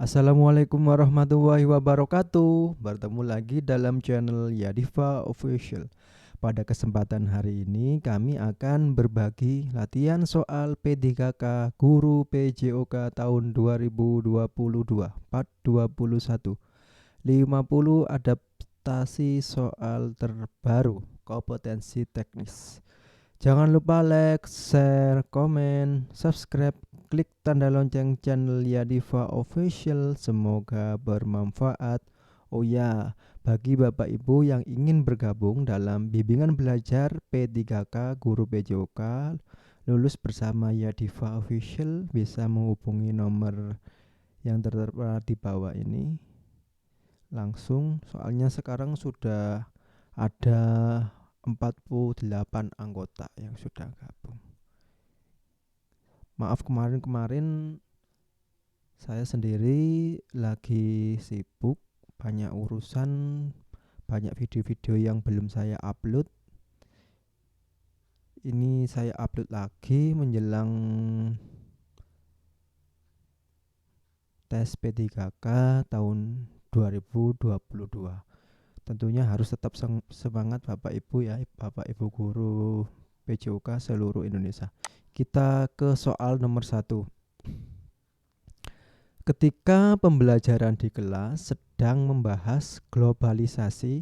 Assalamualaikum warahmatullahi wabarakatuh. Bertemu lagi dalam channel Yadiva Official. Pada kesempatan hari ini kami akan berbagi latihan soal P3K Guru PJOK tahun 2022 part 21 50 adaptasi soal terbaru kompetensi teknis. Jangan lupa like, share, komen, subscribe, klik tanda lonceng channel Yadiva Official. Semoga bermanfaat. Oh ya, bagi Bapak Ibu yang ingin bergabung dalam bimbingan belajar P3K Guru PJOK lulus bersama Yadiva Official, bisa menghubungi nomor yang tertera di bawah ini. Langsung, soalnya sekarang sudah ada 48 anggota yang sudah gabung. Maaf kemarin saya sendiri lagi sibuk, banyak urusan, banyak video-video yang belum saya upload. Ini saya upload lagi menjelang tes P3K tahun 2022. Tentunya harus tetap semangat Bapak Ibu ya, Bapak Ibu guru PJOK seluruh Indonesia. Kita ke soal nomor 1. Ketika pembelajaran di kelas sedang membahas globalisasi,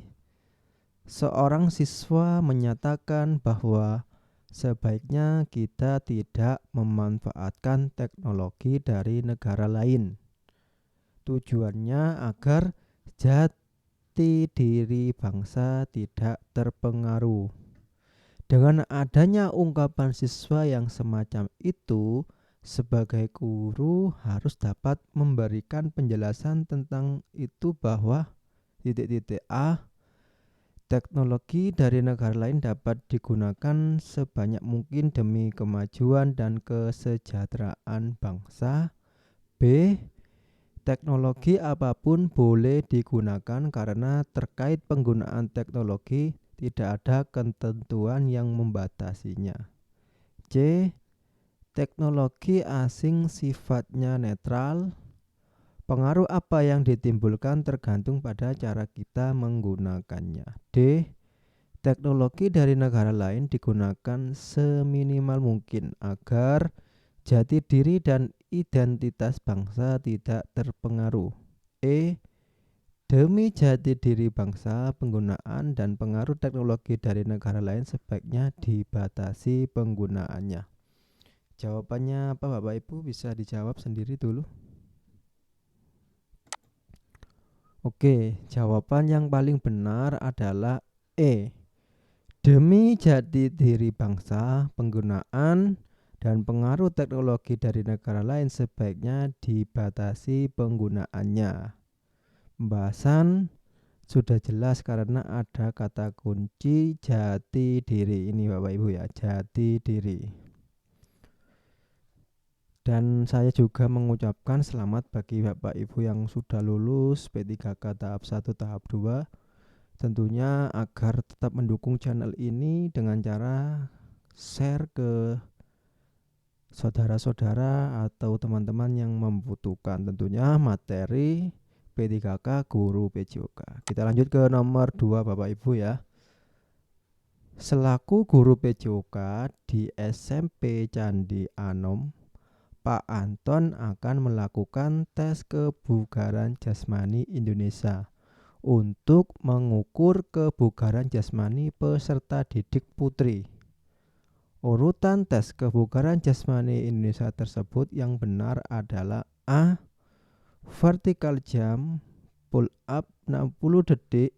seorang siswa menyatakan bahwa sebaiknya kita tidak memanfaatkan teknologi dari negara lain. Tujuannya agar jati diri bangsa tidak terpengaruh. Dengan adanya ungkapan siswa yang semacam itu, sebagai guru harus dapat memberikan penjelasan tentang itu bahwa A, teknologi dari negara lain dapat digunakan sebanyak mungkin demi kemajuan dan kesejahteraan bangsa. B, teknologi apapun boleh digunakan karena terkait penggunaan teknologi tidak ada ketentuan yang membatasinya. C, teknologi asing sifatnya netral. Pengaruh apa yang ditimbulkan tergantung pada cara kita menggunakannya. D, teknologi dari negara lain digunakan seminimal mungkin agar jati diri dan identitas bangsa tidak terpengaruh. E, demi jati diri bangsa, penggunaan dan pengaruh teknologi dari negara lain sebaiknya dibatasi penggunaannya. Jawabannya apa Bapak Ibu? Bisa dijawab sendiri dulu. Oke, jawaban yang paling benar adalah E. Demi jati diri bangsa, penggunaan dan pengaruh teknologi dari negara lain sebaiknya dibatasi penggunaannya. Pembahasan sudah jelas karena ada kata kunci jati diri. Ini Bapak Ibu ya, jati diri. Dan saya juga mengucapkan selamat bagi Bapak Ibu yang sudah lulus P3K tahap 1, tahap 2. Tentunya agar tetap mendukung channel ini dengan cara share ke saudara-saudara atau teman-teman yang membutuhkan tentunya materi P3K Guru PJOK. Kita lanjut ke nomor 2 Bapak Ibu ya. Selaku guru PJOK di SMP Candi Anom, Pak Anton akan melakukan tes kebugaran jasmani Indonesia untuk mengukur kebugaran jasmani peserta didik putri. Urutan tes kebugaran jasmani Indonesia tersebut yang benar adalah A, vertical jump, pull up 60 detik,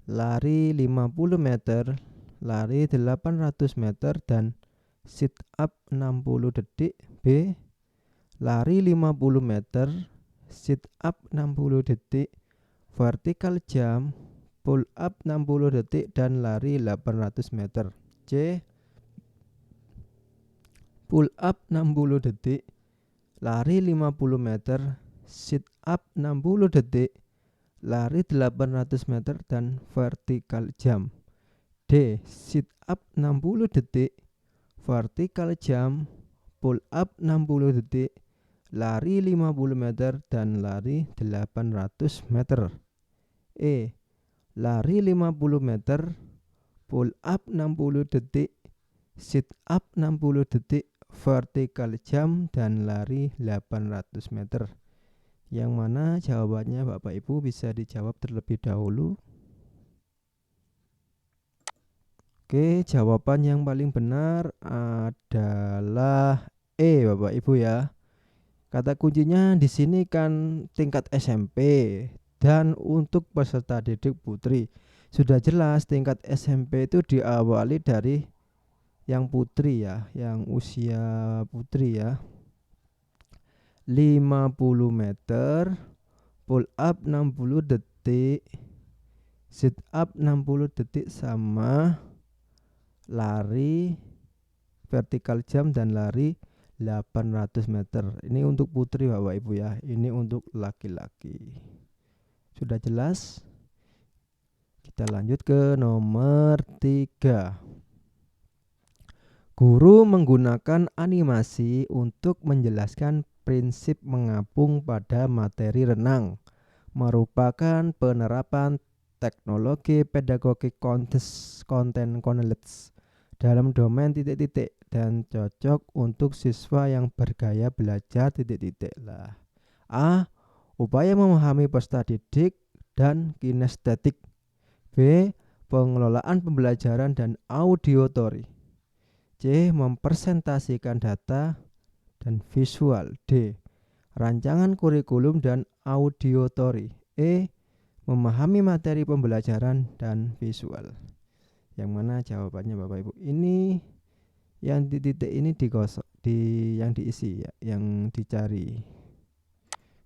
lari 50 meter, lari 800 meter, dan sit up 60 detik. B, lari 50 meter, sit up 60 detik, vertical jump, pull up 60 detik, dan lari 800 meter. C, pull up 60 detik, lari 50 meter, sit up 60 detik, lari 800 meter, dan vertical jump. D, sit up 60 detik, vertical jump, pull up 60 detik, lari 50 meter dan lari 800 meter. E. Lari 50 meter, pull up 60 detik, sit up 60 detik, vertical jump dan lari 800 meter. Yang mana jawabannya Bapak Ibu bisa dijawab terlebih dahulu. Oke, jawaban yang paling benar adalah E Bapak Ibu ya. Kata kuncinya di sini kan tingkat SMP dan untuk peserta didik putri. Sudah jelas tingkat SMP itu diawali dari yang putri ya, yang usia putri ya. 50 meter, pull up 60 detik, sit up 60 detik sama lari vertical jump dan lari 800 meter. Ini untuk putri Bapak Ibu ya. Ini untuk laki-laki. Sudah jelas? Kita lanjut ke nomor 3. Guru menggunakan animasi untuk menjelaskan prinsip mengapung pada materi renang. Merupakan penerapan teknologi pedagogi konten knowledge dalam domain titik-titik dan cocok untuk siswa yang bergaya belajar titik-titik lah. A. Upaya memahami peserta didik dan kinestetik. B. Pengelolaan pembelajaran dan auditory. C. Mempresentasikan data dan visual. D. Rancangan kurikulum dan auditory. E. Memahami materi pembelajaran dan visual. Yang mana jawabannya Bapak Ibu? Ini yang di titik ini yang diisi ya, yang dicari.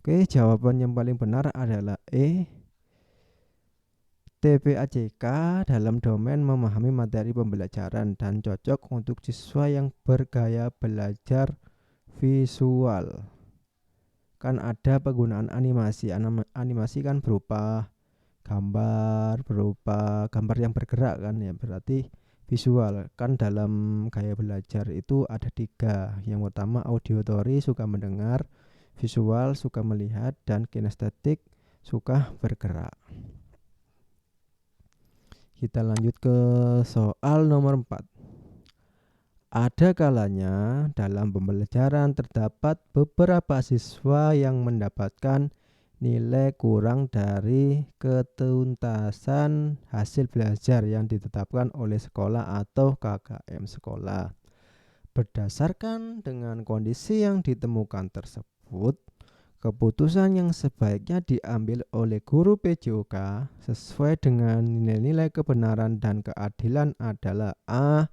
Oke, jawaban yang paling benar adalah E. TPAJK dalam domain memahami materi pembelajaran dan cocok untuk siswa yang bergaya belajar visual. Kan ada penggunaan animasi. Animasi kan berupa gambar yang bergerak kan ya, berarti visual. Kan dalam gaya belajar itu ada 3. Yang pertama auditory, suka mendengar, visual, suka melihat, dan kinestetik, suka bergerak. Kita lanjut ke soal nomor 4. Ada kalanya dalam pembelajaran terdapat beberapa siswa yang mendapatkan nilai kurang dari ketuntasan hasil belajar yang ditetapkan oleh sekolah atau KKM sekolah. Berdasarkan dengan kondisi yang ditemukan tersebut, keputusan yang sebaiknya diambil oleh guru PJOK sesuai dengan nilai-nilai kebenaran dan keadilan adalah A.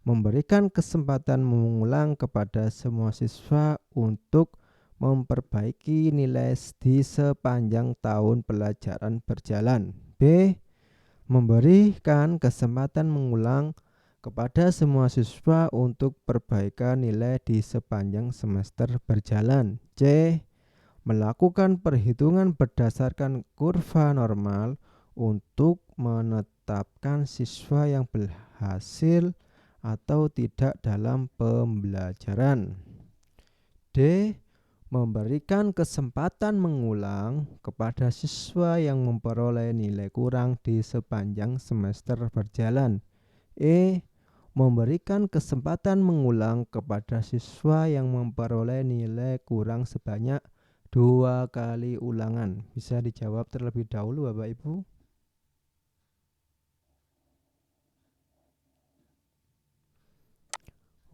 Memberikan kesempatan mengulang kepada semua siswa untuk memperbaiki nilai di sepanjang tahun pelajaran berjalan. B. Memberikan kesempatan mengulang kepada semua siswa untuk perbaikan nilai di sepanjang semester berjalan. C. Melakukan perhitungan berdasarkan kurva normal untuk menetapkan siswa yang berhasil atau tidak dalam pembelajaran. D. Memberikan kesempatan mengulang kepada siswa yang memperoleh nilai kurang di sepanjang semester berjalan. E. Memberikan kesempatan mengulang kepada siswa yang memperoleh nilai kurang sebanyak 2 kali ulangan. Bisa dijawab terlebih dahulu Bapak Ibu.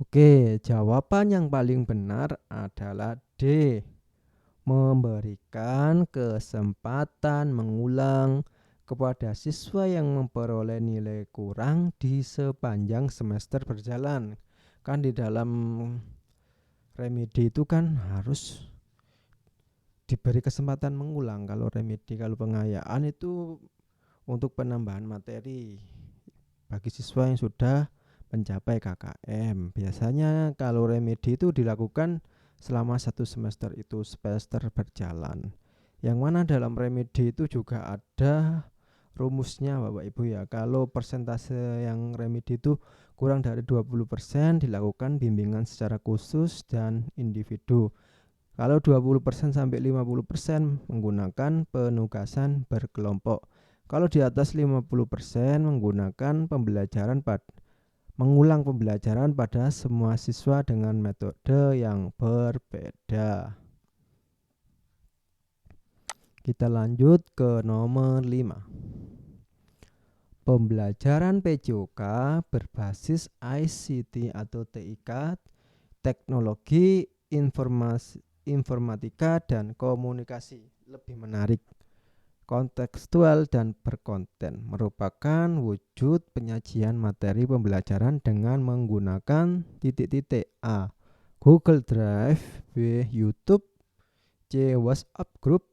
Oke, jawaban yang paling benar adalah D. Memberikan kesempatan mengulang kepada siswa yang memperoleh nilai kurang di sepanjang semester berjalan. Kan di dalam remedi itu kan harus diberi kesempatan mengulang. Kalau remedi, kalau pengayaan itu untuk penambahan materi bagi siswa yang sudah mencapai KKM. Biasanya kalau remedi itu dilakukan selama 1 semester itu, semester berjalan. Yang mana dalam remedi itu juga ada rumusnya Bapak Ibu ya. Kalau persentase yang remedi itu kurang dari 20% dilakukan bimbingan secara khusus dan individu. Kalau 20% sampai 50% menggunakan penugasan berkelompok. Kalau di atas 50% menggunakan mengulang pembelajaran pada semua siswa dengan metode yang berbeda. Kita lanjut ke nomor 5. Pembelajaran PJOK berbasis ICT atau TIK, teknologi informatika dan komunikasi, lebih menarik, kontekstual dan berkonten, merupakan wujud penyajian materi pembelajaran dengan menggunakan A. Google Drive, B. YouTube, C. WhatsApp Group,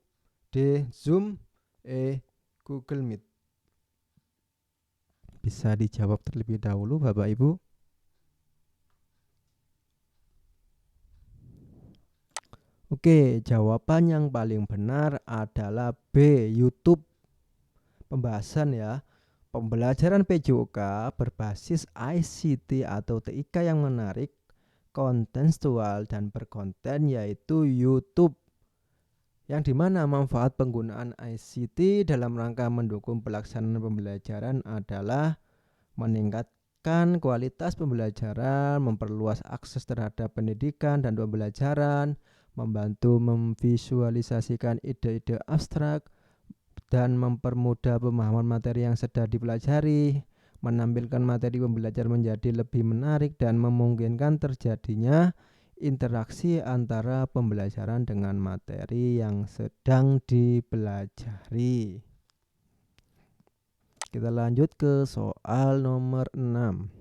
D. Zoom, E. Google Meet. Bisa dijawab terlebih dahulu Bapak Ibu. Oke, jawaban yang paling benar adalah B. YouTube. Pembahasan ya. Pembelajaran PJOK berbasis ICT atau TIK yang menarik, kontekstual dan berkonten, yaitu YouTube. Yang dimana manfaat penggunaan ICT dalam rangka mendukung pelaksanaan pembelajaran adalah meningkatkan kualitas pembelajaran, memperluas akses terhadap pendidikan dan pembelajaran, membantu memvisualisasikan ide-ide abstrak, dan mempermudah pemahaman materi yang sedang dipelajari, menampilkan materi pembelajaran menjadi lebih menarik, dan memungkinkan terjadinya interaksi antara pembelajaran dengan materi yang sedang dipelajari. Kita lanjut ke soal nomor 6.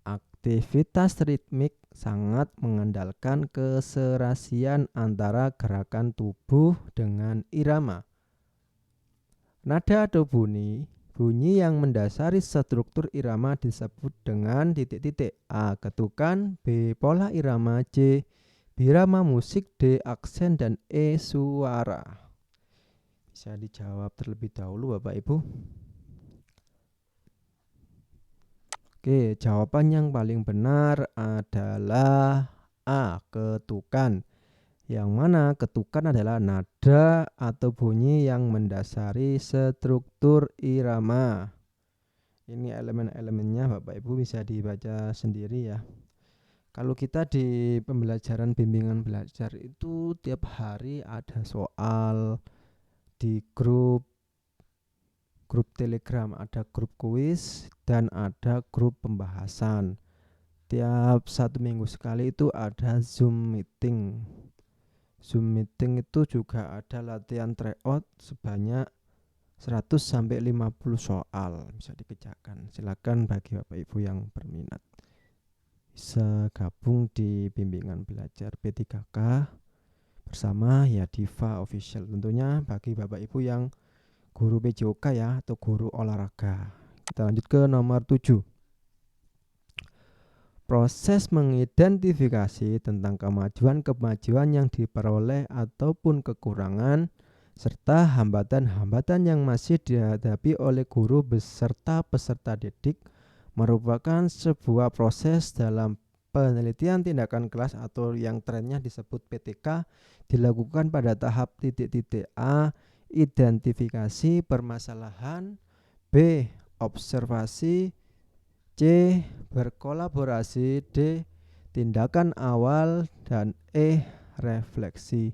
Aktivitas ritmik sangat mengandalkan keserasian antara gerakan tubuh dengan irama. Nada atau bunyi yang mendasari struktur irama disebut dengan A. Ketukan, B. Pola irama, C. Birama musik, D. Aksen, dan E. Suara. Bisa dijawab terlebih dahulu Bapak Ibu. Oke, jawaban yang paling benar adalah A. Ketukan. Yang mana ketukan adalah nada atau bunyi yang mendasari struktur irama. Ini elemen-elemennya Bapak Ibu bisa dibaca sendiri ya. Kalau kita di pembelajaran bimbingan belajar itu tiap hari ada soal di grup Telegram, ada grup kuis dan ada grup pembahasan. Tiap 1 minggu sekali itu ada Zoom meeting. Zoom meeting itu juga ada latihan tryout sebanyak 100 sampai 50 soal bisa dikerjakan. Silakan bagi Bapak Ibu yang berminat bisa gabung di bimbingan belajar P3K bersama ya Diva Official. Tentunya bagi Bapak Ibu yang guru PJOK ya atau guru olahraga. Kita lanjut ke nomor 7. Proses mengidentifikasi tentang kemajuan-kemajuan yang diperoleh ataupun kekurangan serta hambatan-hambatan yang masih dihadapi oleh guru beserta peserta didik merupakan sebuah proses dalam penelitian tindakan kelas atau yang trennya disebut PTK, dilakukan pada tahap A. Identifikasi permasalahan, B. Observasi, C. Berkolaborasi, D. Tindakan awal, dan E. Refleksi.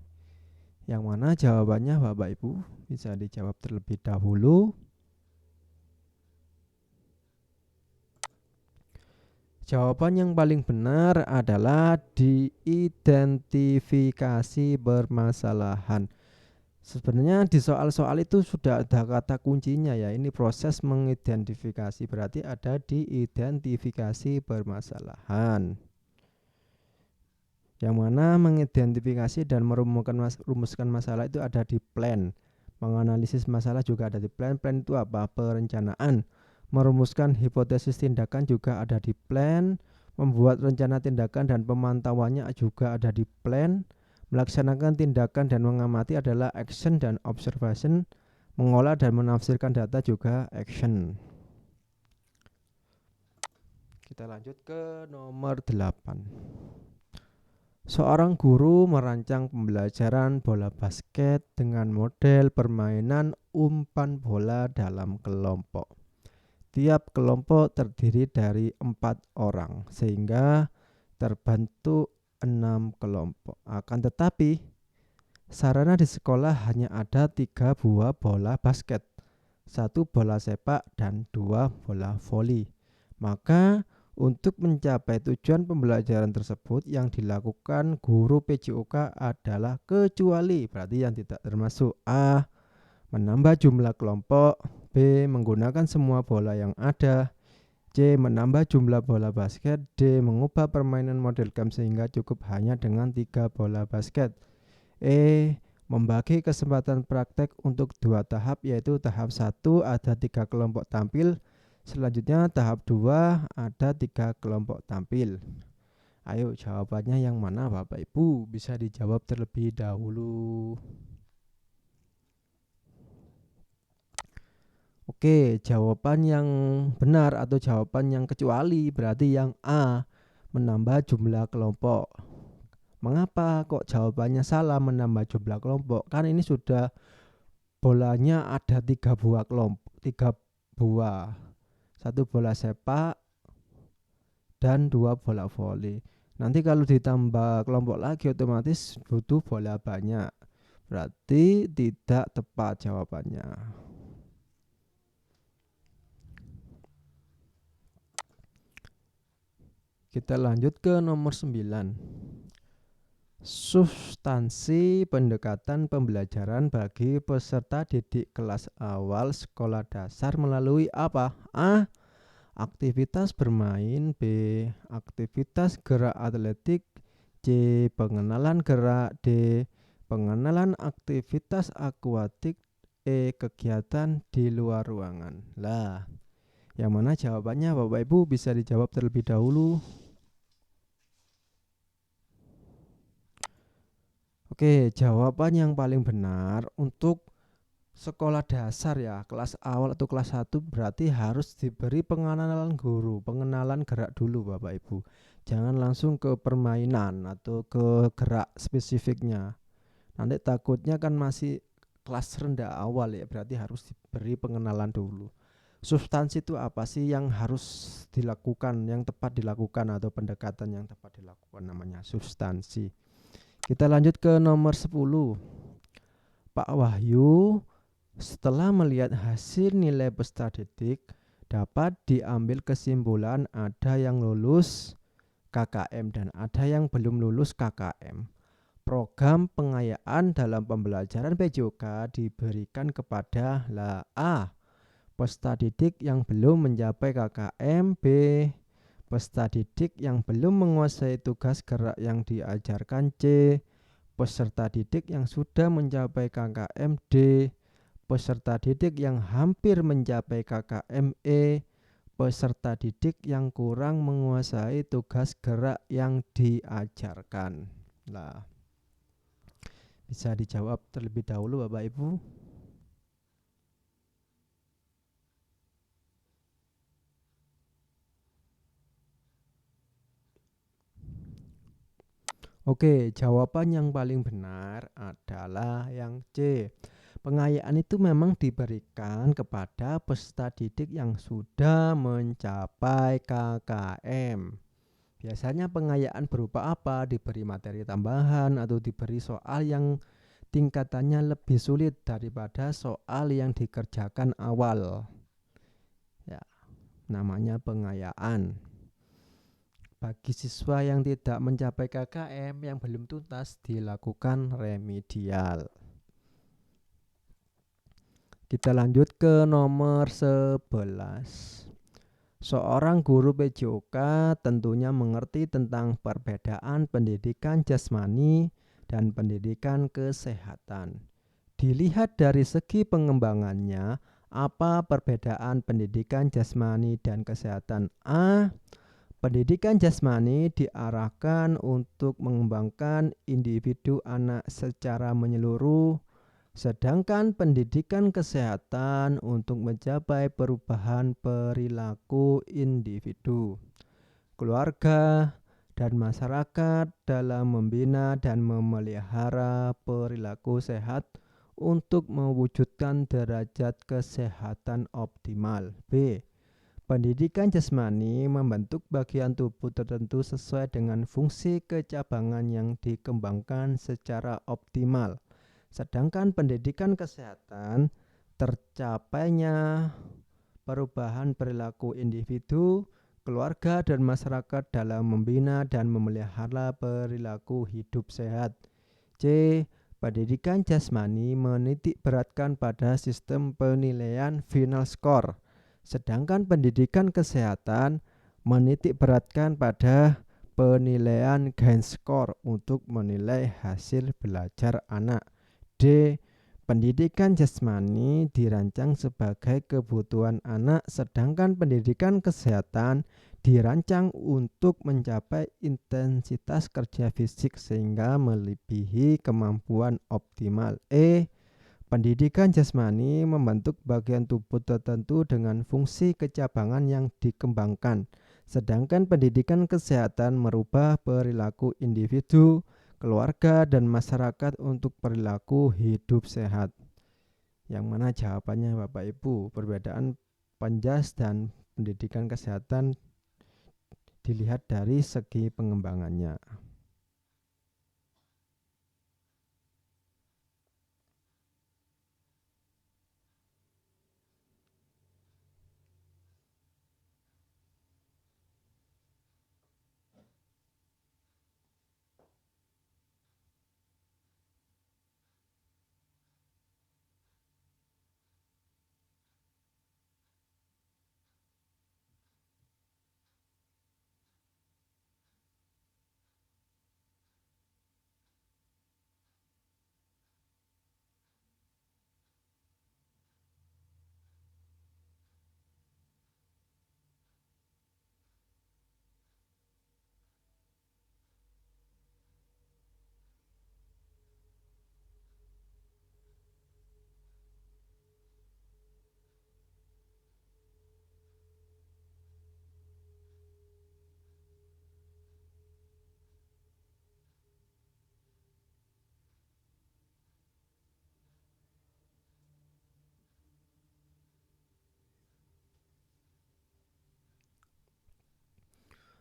Yang mana jawabannya Bapak Ibu bisa dijawab terlebih dahulu. Jawaban yang paling benar adalah diidentifikasi permasalahan. Sebenarnya di soal-soal itu sudah ada kata kuncinya ya. Ini proses mengidentifikasi, berarti ada diidentifikasi permasalahan. Yang mana mengidentifikasi dan merumuskan masalah itu ada di plan. Menganalisis masalah juga ada di plan. Plan itu apa? Perencanaan. Merumuskan hipotesis tindakan juga ada di plan. Membuat rencana tindakan dan pemantauannya juga ada di plan. Melaksanakan tindakan dan mengamati adalah action dan observation. Mengolah dan menafsirkan data juga action. Kita lanjut ke nomor 8. Seorang guru merancang pembelajaran bola basket dengan model permainan umpan bola dalam kelompok. Tiap kelompok terdiri dari 4 orang, sehingga terbentuk 6 kelompok. Akan tetapi, sarana di sekolah hanya ada 3 buah bola basket, 1 bola sepak, dan 2 bola voli. Maka untuk mencapai tujuan pembelajaran tersebut yang dilakukan guru PJOK adalah kecuali, berarti yang tidak termasuk: A. Menambah jumlah kelompok, B. Menggunakan semua bola yang ada, C. Menambah jumlah bola basket, D. Mengubah permainan model game sehingga cukup hanya dengan 3 bola basket, E. Membagi kesempatan praktek untuk 2 tahap, yaitu tahap 1 ada 3 kelompok tampil, selanjutnya tahap 2 ada 3 kelompok tampil. Ayo jawabannya yang mana Bapak Ibu? Bisa dijawab terlebih dahulu. Oke, jawaban yang benar atau jawaban yang kecuali berarti yang A, menambah jumlah kelompok. Mengapa kok jawabannya salah, menambah jumlah kelompok? Kan ini sudah bolanya ada 3 buah kelompok, 3 buah. 1 bola sepak dan 2 bola voli. Nanti kalau ditambah kelompok lagi otomatis butuh bola banyak. Berarti tidak tepat jawabannya. Kita lanjut ke nomor 9. Substansi pendekatan pembelajaran bagi peserta didik kelas awal sekolah dasar melalui apa? A. Aktivitas bermain, B. Aktivitas gerak atletik, C. Pengenalan gerak, D. Pengenalan aktivitas akuatik, E. Kegiatan di luar ruangan. Lah, yang mana jawabannya Bapak Ibu? Bisa dijawab terlebih dahulu. Oke, jawaban yang paling benar untuk sekolah dasar ya, kelas awal atau kelas 1 berarti harus diberi pengenalan guru, pengenalan gerak dulu Bapak Ibu. Jangan langsung ke permainan atau ke gerak spesifiknya. Nanti takutnya kan masih kelas rendah awal ya, berarti harus diberi pengenalan dulu. Substansi itu apa sih yang harus dilakukan, yang tepat dilakukan, atau pendekatan yang tepat dilakukan, namanya substansi. Kita lanjut ke nomor 10. Pak Wahyu, setelah melihat hasil nilai peserta didik, dapat diambil kesimpulan ada yang lulus KKM dan ada yang belum lulus KKM. Program pengayaan dalam pembelajaran PJOK diberikan kepada A. Peserta didik yang belum mencapai KKM, B. Peserta didik yang belum menguasai tugas gerak yang diajarkan, C. Peserta didik yang sudah mencapai KKM, D. Peserta didik yang hampir mencapai KKM, E. Peserta didik yang kurang menguasai tugas gerak yang diajarkan. Nah, bisa dijawab terlebih dahulu Bapak Ibu. Oke, jawaban yang paling benar adalah yang C. Pengayaan itu memang diberikan kepada peserta didik yang sudah mencapai KKM. Biasanya pengayaan berupa apa? Diberi materi tambahan atau diberi soal yang tingkatannya lebih sulit daripada soal yang dikerjakan awal. Ya, namanya pengayaan. Bagi siswa yang tidak mencapai KKM yang belum tuntas dilakukan remedial. Kita lanjut ke nomor 11. Seorang guru PJOK tentunya mengerti tentang perbedaan pendidikan jasmani dan pendidikan kesehatan. Dilihat dari segi pengembangannya, apa perbedaan pendidikan jasmani dan kesehatan? A. Pendidikan jasmani diarahkan untuk mengembangkan individu anak secara menyeluruh, sedangkan pendidikan kesehatan untuk mencapai perubahan perilaku individu, keluarga, dan masyarakat dalam membina dan memelihara perilaku sehat untuk mewujudkan derajat kesehatan optimal. B. Pendidikan jasmani membentuk bagian tubuh tertentu sesuai dengan fungsi kecabangan yang dikembangkan secara optimal. Sedangkan pendidikan kesehatan tercapainya perubahan perilaku individu, keluarga, dan masyarakat dalam membina dan memelihara perilaku hidup sehat. C. Pendidikan jasmani menitik beratkan pada sistem penilaian final score. Sedangkan pendidikan kesehatan menitik beratkan pada penilaian gain score untuk menilai hasil belajar anak. D. Pendidikan jasmani dirancang sebagai kebutuhan anak, sedangkan pendidikan kesehatan dirancang untuk mencapai intensitas kerja fisik sehingga melebihi kemampuan optimal. E. Pendidikan jasmani membentuk bagian tubuh tertentu dengan fungsi kecabangan yang dikembangkan, sedangkan pendidikan kesehatan merubah perilaku individu, keluarga, dan masyarakat untuk perilaku hidup sehat. Yang mana jawabannya Bapak Ibu, perbedaan penjas dan pendidikan kesehatan dilihat dari segi pengembangannya.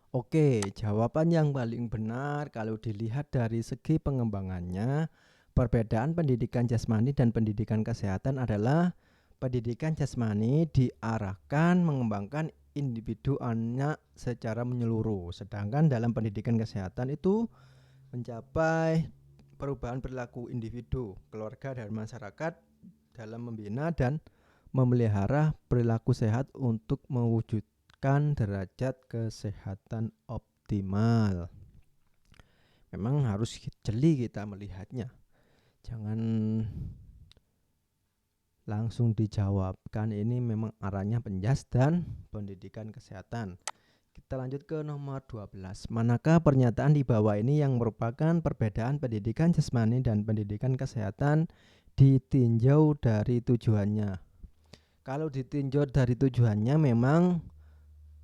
Oke, jawaban yang paling benar kalau dilihat dari segi pengembangannya, perbedaan pendidikan jasmani dan pendidikan kesehatan adalah pendidikan jasmani diarahkan mengembangkan individu anak secara menyeluruh, sedangkan dalam pendidikan kesehatan itu mencapai perubahan perilaku individu, keluarga, dan masyarakat dalam membina dan memelihara perilaku sehat untuk mewujudkan derajat kesehatan optimal. Memang harus jeli kita melihatnya, jangan langsung dijawabkan. Ini memang arahnya penjas dan pendidikan kesehatan. Kita lanjut ke nomor 12. Manakah pernyataan di bawah ini yang merupakan perbedaan pendidikan jasmani dan pendidikan kesehatan ditinjau dari tujuannya? Kalau ditinjau dari tujuannya, memang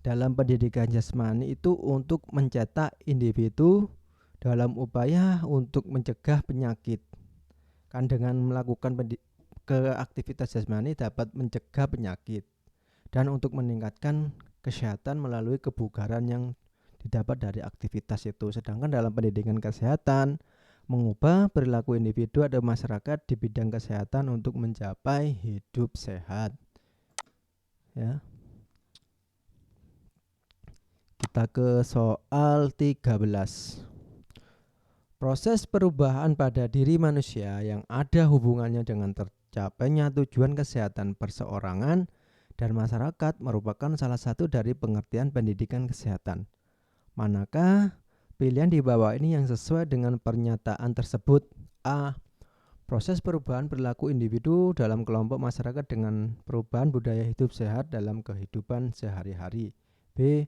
dalam pendidikan jasmani itu untuk mencetak individu dalam upaya untuk mencegah penyakit. Kan dengan melakukan aktivitas jasmani dapat mencegah penyakit dan untuk meningkatkan kesehatan melalui kebugaran yang didapat dari aktivitas itu. Sedangkan dalam pendidikan kesehatan mengubah perilaku individu atau masyarakat di bidang kesehatan untuk mencapai hidup sehat. Ya. Kita ke soal 13. Proses perubahan pada diri manusia yang ada hubungannya dengan tercapainya tujuan kesehatan perseorangan dan masyarakat merupakan salah satu dari pengertian pendidikan kesehatan. Manakah pilihan di bawah ini yang sesuai dengan pernyataan tersebut? A. Proses perubahan perilaku individu dalam kelompok masyarakat dengan perubahan budaya hidup sehat dalam kehidupan sehari-hari. B.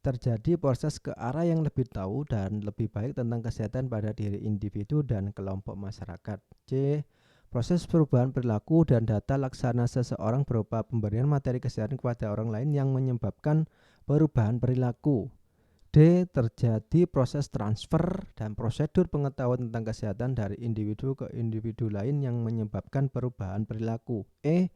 Terjadi proses ke arah yang lebih tahu dan lebih baik tentang kesehatan pada diri individu dan kelompok masyarakat. C. Proses perubahan perilaku dan data laksana seseorang berupa pemberian materi kesehatan kepada orang lain yang menyebabkan perubahan perilaku. D. Terjadi proses transfer dan prosedur pengetahuan tentang kesehatan dari individu ke individu lain yang menyebabkan perubahan perilaku. E.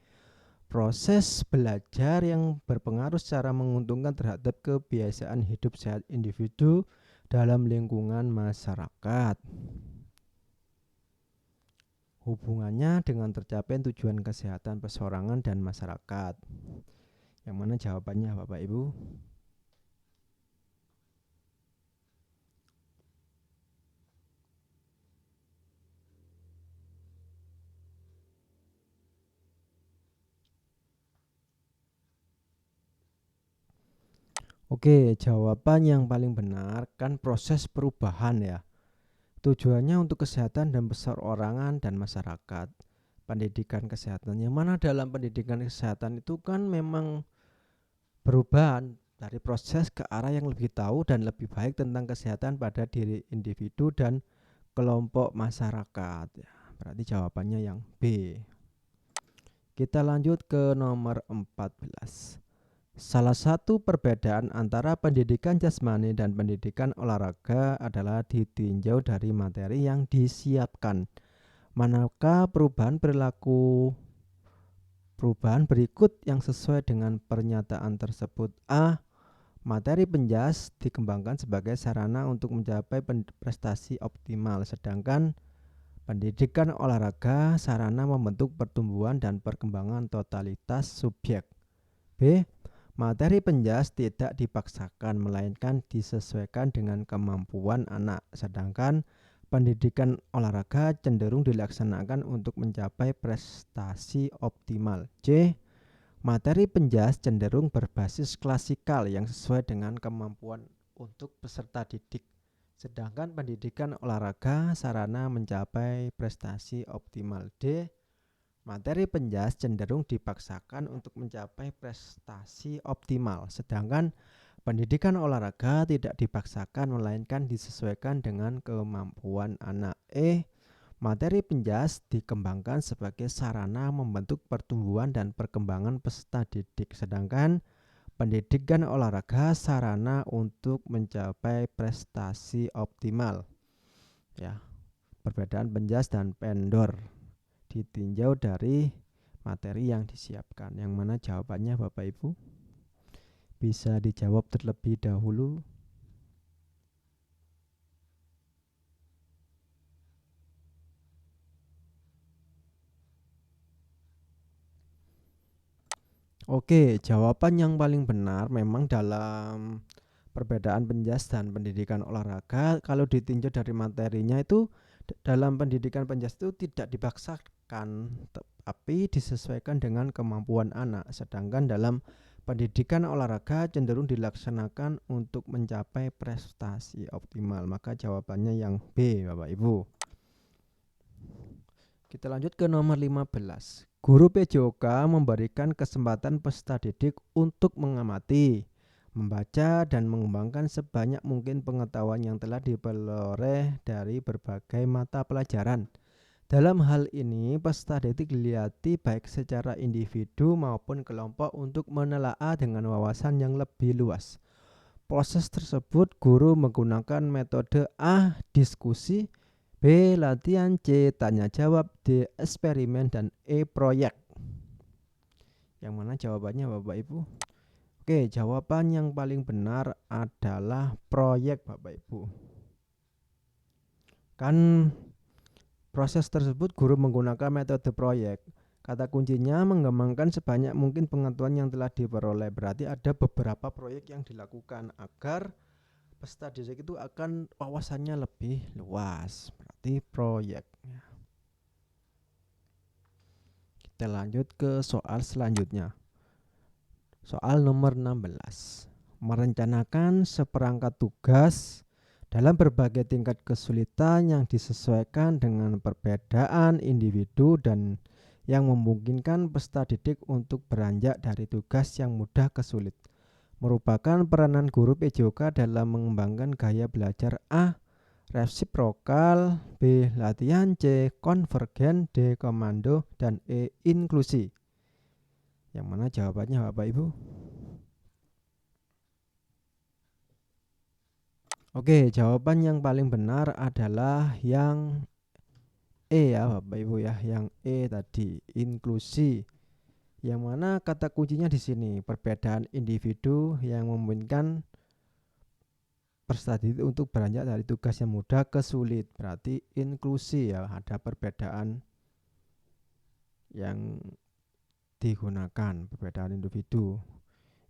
Proses belajar yang berpengaruh secara menguntungkan terhadap kebiasaan hidup sehat individu dalam lingkungan masyarakat. Hubungannya dengan tercapai tujuan kesehatan perseorangan dan masyarakat. Yang mana jawabannya Bapak Ibu? Oke, jawaban yang paling benar kan proses perubahan ya. Tujuannya untuk kesehatan dan perseorangan dan masyarakat. Pendidikan kesehatan, yang mana dalam pendidikan kesehatan itu kan memang perubahan dari proses ke arah yang lebih tahu dan lebih baik tentang kesehatan pada diri individu dan kelompok masyarakat. Ya, berarti jawabannya yang B. Kita lanjut ke nomor 14. Salah satu perbedaan antara pendidikan jasmani dan pendidikan olahraga adalah ditinjau dari materi yang disiapkan. Manakah perubahan berikut yang sesuai dengan pernyataan tersebut? A. Materi penjas dikembangkan sebagai sarana untuk mencapai prestasi optimal, sedangkan pendidikan olahraga sarana membentuk pertumbuhan dan perkembangan totalitas subjek. B. Materi penjas tidak dipaksakan melainkan disesuaikan dengan kemampuan anak, sedangkan pendidikan olahraga cenderung dilaksanakan untuk mencapai prestasi optimal. C. Materi penjas cenderung berbasis klasikal yang sesuai dengan kemampuan untuk peserta didik, sedangkan pendidikan olahraga sarana mencapai prestasi optimal. D. Materi penjas cenderung dipaksakan untuk mencapai prestasi optimal, sedangkan pendidikan olahraga tidak dipaksakan melainkan disesuaikan dengan kemampuan anak. E. Materi penjas dikembangkan sebagai sarana membentuk pertumbuhan dan perkembangan peserta didik, sedangkan pendidikan olahraga sarana untuk mencapai prestasi optimal. Ya, perbedaan penjas dan pendor ditinjau dari materi yang disiapkan. Yang mana jawabannya Bapak Ibu? Bisa dijawab terlebih dahulu. Oke, jawaban yang paling benar memang dalam perbedaan penjas dan pendidikan olahraga, kalau ditinjau dari materinya itu dalam pendidikan penjas itu tidak dipaksakan, tapi disesuaikan dengan kemampuan anak, sedangkan dalam pendidikan olahraga cenderung dilaksanakan untuk mencapai prestasi optimal. Maka jawabannya yang B, Bapak Ibu. Kita lanjut ke nomor 15. Guru PJOK memberikan kesempatan peserta didik untuk mengamati, membaca, dan mengembangkan sebanyak mungkin pengetahuan yang telah diperoleh dari berbagai mata pelajaran. Dalam hal ini, peserta didik dilihat baik secara individu maupun kelompok untuk menelaah dengan wawasan yang lebih luas. Proses tersebut guru menggunakan metode A. Diskusi, B. Latihan, C. Tanya jawab, D. Eksperimen, dan E. Proyek. Yang mana jawabannya Bapak Ibu? Oke, jawaban yang paling benar adalah proyek Bapak Ibu. Kan proses tersebut guru menggunakan metode proyek. Kata kuncinya mengembangkan sebanyak mungkin pengetahuan yang telah diperoleh. Berarti ada beberapa proyek yang dilakukan agar peserta didik itu akan wawasannya lebih luas. Berarti proyek. Kita lanjut ke soal selanjutnya. Soal nomor 16. Merencanakan seperangkat tugas dalam berbagai tingkat kesulitan yang disesuaikan dengan perbedaan individu dan yang memungkinkan peserta didik untuk beranjak dari tugas yang mudah ke sulit. Merupakan peranan guru PJOK dalam mengembangkan gaya belajar. A. Resiprokal, B. Latihan, C. Konvergen, D. Komando, dan E. Inklusi. Yang mana jawabannya Bapak Ibu? Oke, jawaban yang paling benar adalah yang E ya Bapak Ibu ya, yang E tadi, inklusi. Yang mana kata kuncinya di sini, perbedaan individu yang memungkinkan peserta didik untuk beranjak dari tugas yang mudah ke sulit. Berarti inklusi ya, ada perbedaan yang digunakan, perbedaan individu.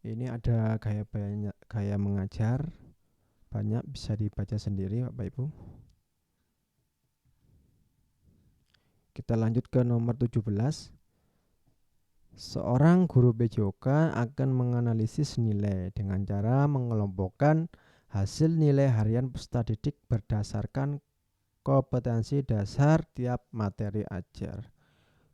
Ini ada gaya mengajar, banyak bisa dibaca sendiri Bapak Ibu. Kita lanjut ke nomor 17. Seorang guru PJOK akan menganalisis nilai dengan cara mengelompokkan hasil nilai harian peserta didik berdasarkan kompetensi dasar tiap materi ajar.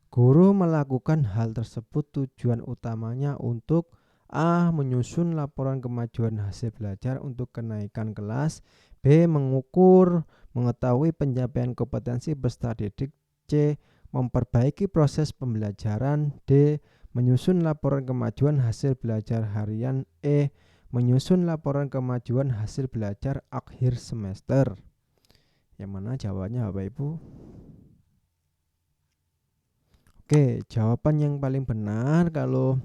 Guru melakukan hal tersebut tujuan utamanya untuk A. Menyusun laporan kemajuan hasil belajar untuk kenaikan kelas. B. Mengukur, mengetahui pencapaian kompetensi peserta didik. C. Memperbaiki proses pembelajaran. D. Menyusun laporan kemajuan hasil belajar harian. E. Menyusun laporan kemajuan hasil belajar akhir semester. Yang mana jawabannya Bapak Ibu? Oke, jawaban yang paling benar kalau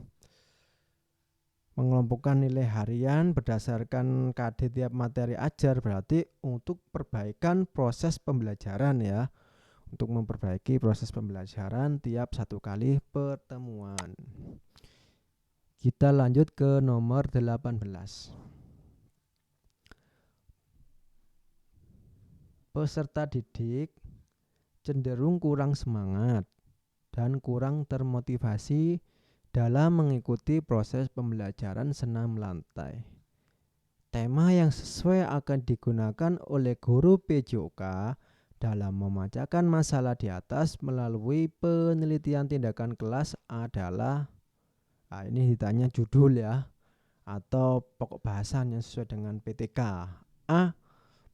mengelompokkan nilai harian berdasarkan KD tiap materi ajar berarti untuk perbaikan proses pembelajaran ya. Untuk memperbaiki proses pembelajaran tiap satu kali pertemuan. Kita lanjut ke nomor 18. Peserta didik cenderung kurang semangat dan kurang termotivasi dalam mengikuti proses pembelajaran senam lantai. Tema yang sesuai akan digunakan oleh guru PJOK dalam memecahkan masalah di atas melalui penelitian tindakan kelas adalah, ini ditanya judul ya, atau pokok bahasan yang sesuai dengan PTK. A.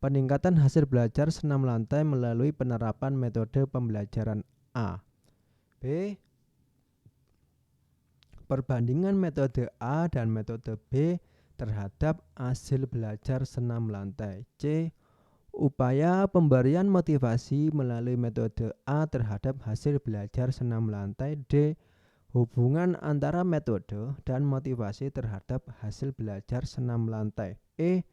Peningkatan hasil belajar senam lantai melalui penerapan metode pembelajaran A. B. Perbandingan metode A dan metode B terhadap hasil belajar senam lantai. C. Upaya pemberian motivasi melalui metode A terhadap hasil belajar senam lantai. D. Hubungan antara metode dan motivasi terhadap hasil belajar senam lantai. E.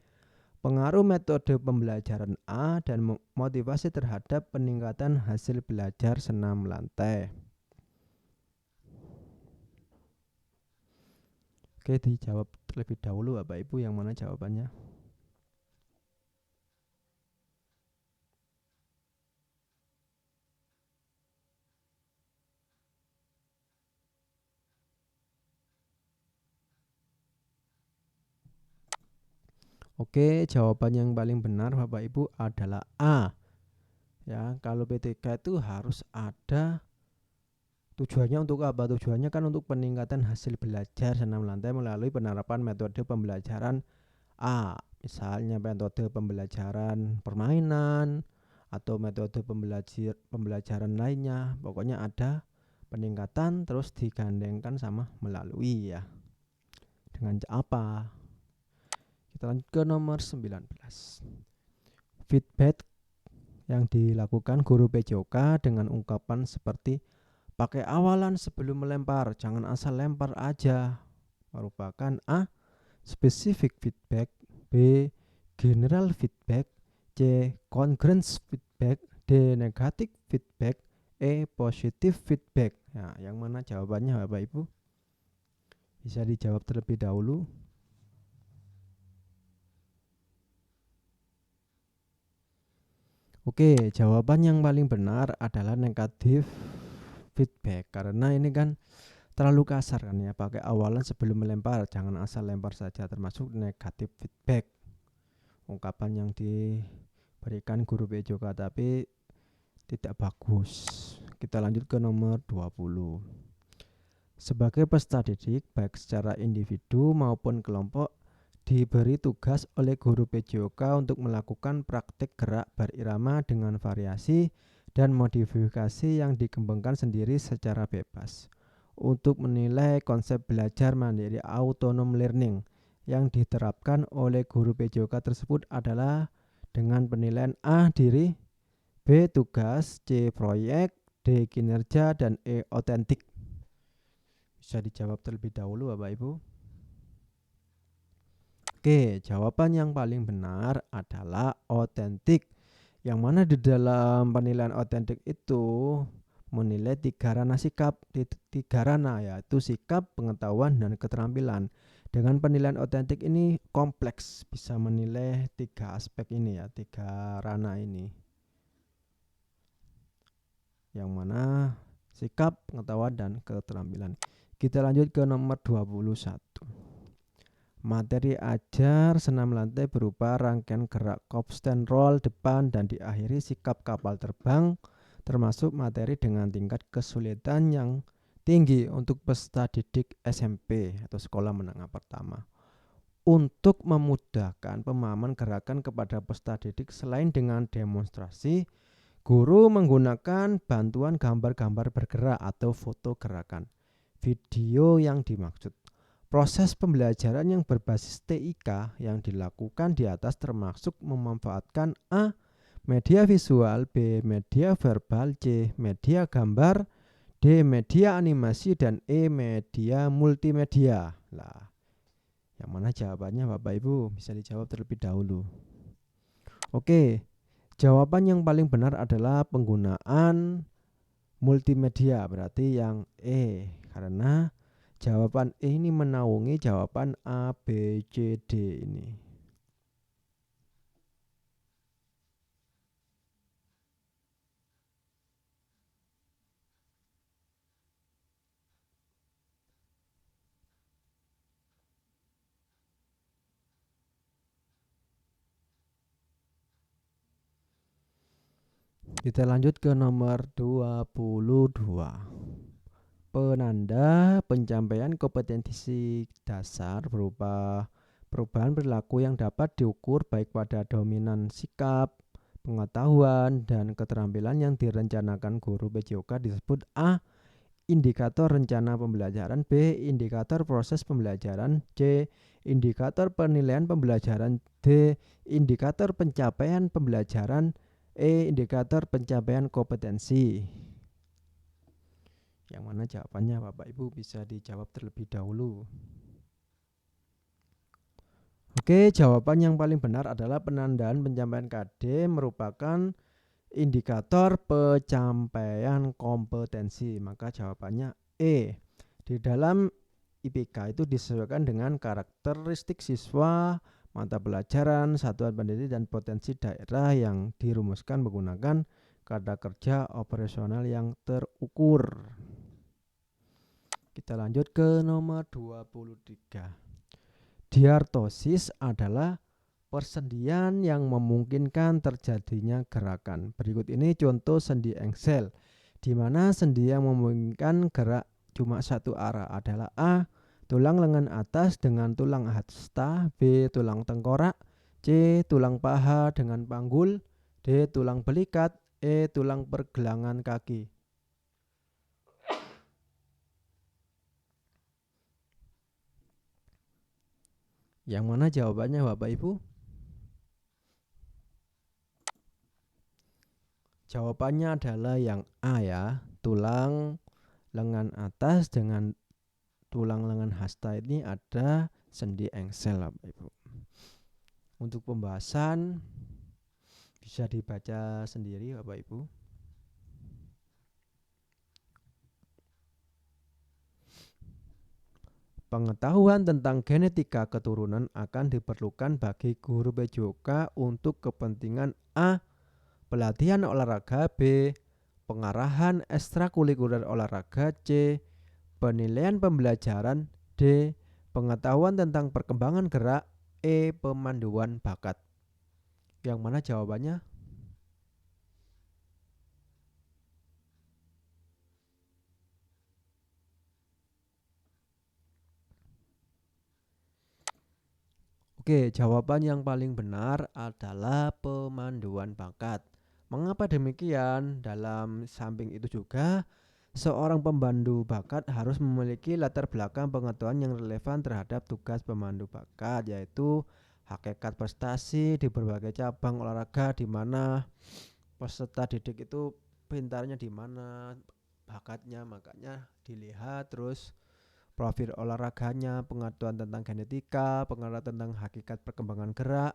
Pengaruh metode pembelajaran A dan motivasi terhadap peningkatan hasil belajar senam lantai. Oke, dijawab terlebih dahulu Bapak Ibu yang mana jawabannya. Oke, jawaban yang paling benar Bapak Ibu adalah A. Ya, kalau PTK itu harus ada tujuannya untuk apa? Tujuannya kan untuk peningkatan hasil belajar senam lantai melalui penerapan metode pembelajaran A. Misalnya metode pembelajaran permainan atau metode pembelajaran lainnya. Pokoknya ada peningkatan terus digandengkan sama melalui ya. Dengan apa? Kita lanjut ke nomor 19. Feedback yang dilakukan guru PJOK dengan ungkapan seperti pakai awalan sebelum melempar, jangan asal lempar aja, merupakan A. Specific feedback. B. General feedback. C. Congruence feedback. D. Negative feedback. E. Positive feedback. Nah, yang mana jawabannya Bapak Ibu? Bisa dijawab terlebih dahulu. Oke, jawaban yang paling benar adalah negatif feedback. Karena ini kan terlalu kasar kan ya, pakai awalan sebelum melempar, jangan asal lempar saja, termasuk negatif feedback. Ungkapan yang diberikan guru PJOK tapi tidak bagus. Kita lanjut ke nomor 20. Sebagai peserta didik, baik secara individu maupun kelompok, diberi tugas oleh guru PJOK untuk melakukan praktik gerak berirama dengan variasi dan modifikasi yang dikembangkan sendiri secara bebas untuk menilai konsep belajar mandiri autonom learning yang diterapkan oleh guru PJOK tersebut adalah dengan penilaian A diri, B tugas, C proyek, D kinerja, dan E otentik. Bisa dijawab terlebih dahulu Bapak Ibu. Oke, jawaban yang paling benar adalah otentik. Yang mana di dalam penilaian otentik itu menilai 3 ranah sikap, 3 ranah yaitu sikap, pengetahuan, dan keterampilan. Dengan penilaian otentik ini kompleks, bisa menilai 3 aspek ini ya, 3 ranah ini. Yang mana sikap, pengetahuan, dan keterampilan. Kita lanjut ke nomor 21. Materi ajar senam lantai berupa rangkaian gerak kopsten roll depan dan diakhiri sikap kapal terbang, termasuk materi dengan tingkat kesulitan yang tinggi untuk peserta didik SMP atau sekolah menengah pertama. Untuk memudahkan pemahaman gerakan kepada peserta didik, selain dengan demonstrasi, guru menggunakan bantuan gambar-gambar bergerak atau foto gerakan. Video yang dimaksud. Proses pembelajaran yang berbasis TIK yang dilakukan di atas termasuk memanfaatkan A. media visual, B. media verbal, C. media gambar, D. media animasi, dan E. media multimedia. Lah, yang mana jawabannya Bapak Ibu? Bisa dijawab terlebih dahulu. Oke, jawaban yang paling benar adalah penggunaan multimedia, berarti yang E, karena jawaban E ini menaungi jawaban A, B, C, D ini. Kita lanjut ke nomor 22. Penanda pencapaian kompetensi dasar berupa perubahan perilaku yang dapat diukur baik pada dominan sikap, pengetahuan, dan keterampilan yang direncanakan guru PJOK disebut A. indikator rencana pembelajaran, B. indikator proses pembelajaran, C. indikator penilaian pembelajaran, D. indikator pencapaian pembelajaran, E. indikator pencapaian kompetensi. Yang mana jawabannya Bapak Ibu bisa dijawab terlebih dahulu. Oke, jawaban yang paling benar adalah penandaan pencapaian KD merupakan indikator pencapaian kompetensi. Maka jawabannya E. Di dalam IPK itu disesuaikan dengan karakteristik siswa, mata pelajaran, satuan pendidik, dan potensi daerah yang dirumuskan menggunakan kata kerja operasional yang terukur. Kita lanjut ke nomor 23. Diartosis adalah persendian yang memungkinkan terjadinya gerakan. Berikut ini contoh sendi engsel, di mana sendi yang memungkinkan gerak cuma satu arah adalah A. tulang lengan atas dengan tulang hasta, B. tulang tengkorak, C. tulang paha dengan panggul, D. tulang belikat, E. tulang pergelangan kaki. Yang mana jawabannya Bapak Ibu? Jawabannya adalah yang A ya, tulang lengan atas dengan tulang lengan hasta ini ada sendi engsel Bapak Ibu. Untuk pembahasan bisa dibaca sendiri Bapak Ibu. Pengetahuan tentang genetika keturunan akan diperlukan bagi guru PJOK untuk kepentingan A. pelatihan olahraga, B. pengarahan ekstrakurikuler olahraga, C. penilaian pembelajaran, D. pengetahuan tentang perkembangan gerak, E. pemanduan bakat. Yang mana jawabannya? Oke, jawaban yang paling benar adalah pemanduan bakat. Mengapa demikian? Dalam samping itu juga Seorang pemandu bakat harus memiliki latar belakang pengetahuan yang relevan terhadap tugas pemandu bakat, yaitu hakikat prestasi di berbagai cabang olahraga, di mana peserta didik itu pintarnya di mana, bakatnya, makanya dilihat. Terus profil olahraganya, pengetahuan tentang genetika, pengetahuan tentang hakikat perkembangan gerak,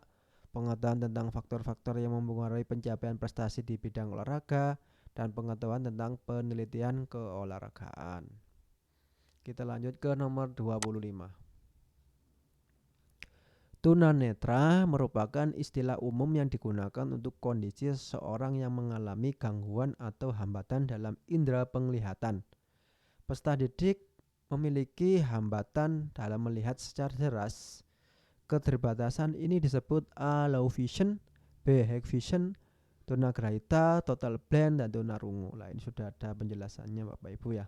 pengetahuan tentang faktor-faktor yang mempengaruhi pencapaian prestasi di bidang olahraga, dan pengetahuan tentang penelitian keolahragaan. Kita lanjut ke nomor 25. Tunanetra merupakan istilah umum yang digunakan untuk kondisi seseorang yang mengalami gangguan atau hambatan dalam indera penglihatan. Peserta didik memiliki hambatan dalam melihat secara jelas. Keterbatasan ini disebut A. low vision, B. high vision, tunagrahita, total blind, dan tunarungu. Nah, ini sudah ada penjelasannya Bapak Ibu ya.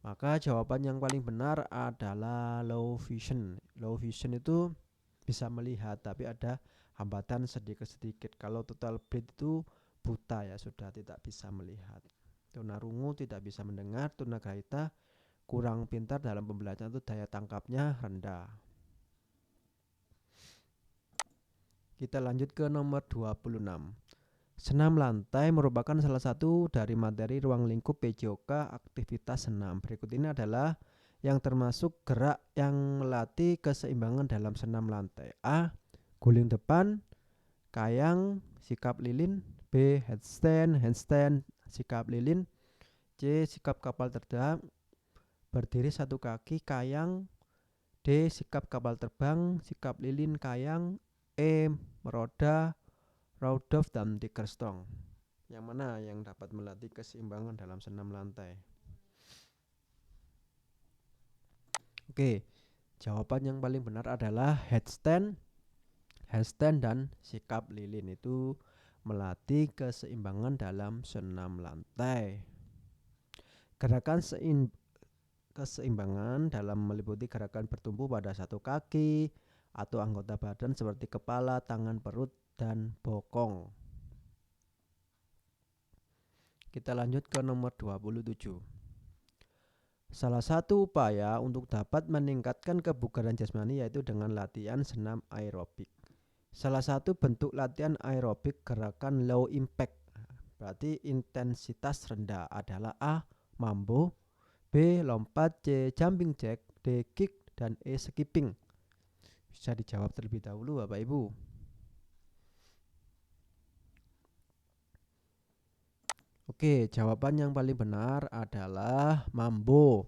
Maka jawaban yang paling benar adalah low vision. Low vision itu bisa melihat tapi ada hambatan sedikit-sedikit. Kalau total blind itu buta ya, sudah tidak bisa melihat. Tunarungu tidak bisa mendengar, tunagrahita kurang pintar dalam pembelajaran itu daya tangkapnya rendah. Kita lanjut ke nomor 26. Senam lantai merupakan salah satu dari materi ruang lingkup PJOK aktivitas senam. Berikut ini adalah yang termasuk gerak yang melatih keseimbangan dalam senam lantai. A. Guling depan, kayang, sikap lilin. B. Handstand, sikap lilin. C. Sikap kapal terbang, berdiri satu kaki, kayang. D. Sikap kapal terbang, sikap lilin, kayang. E. Meroda, Rudolph, dan Tiger Strong. Yang mana yang dapat melatih keseimbangan dalam senam lantai? Oke, jawaban yang paling benar adalah handstand dan sikap lilin itu melatih keseimbangan dalam senam lantai. Gerakan keseimbangan dalam meliputi gerakan bertumpu pada satu kaki atau anggota badan seperti kepala, tangan, perut, dan bokong. Kita lanjut ke nomor 27. Salah satu upaya untuk dapat meningkatkan kebugaran jasmani yaitu dengan latihan senam aerobik. Salah satu bentuk latihan aerobik gerakan low impact, berarti intensitas rendah, adalah A. mambo, B. lompat, C. jumping jack, D. kick, dan E. skipping. Bisa dijawab terlebih dahulu Bapak Ibu. Oke, jawaban yang paling benar adalah mambo.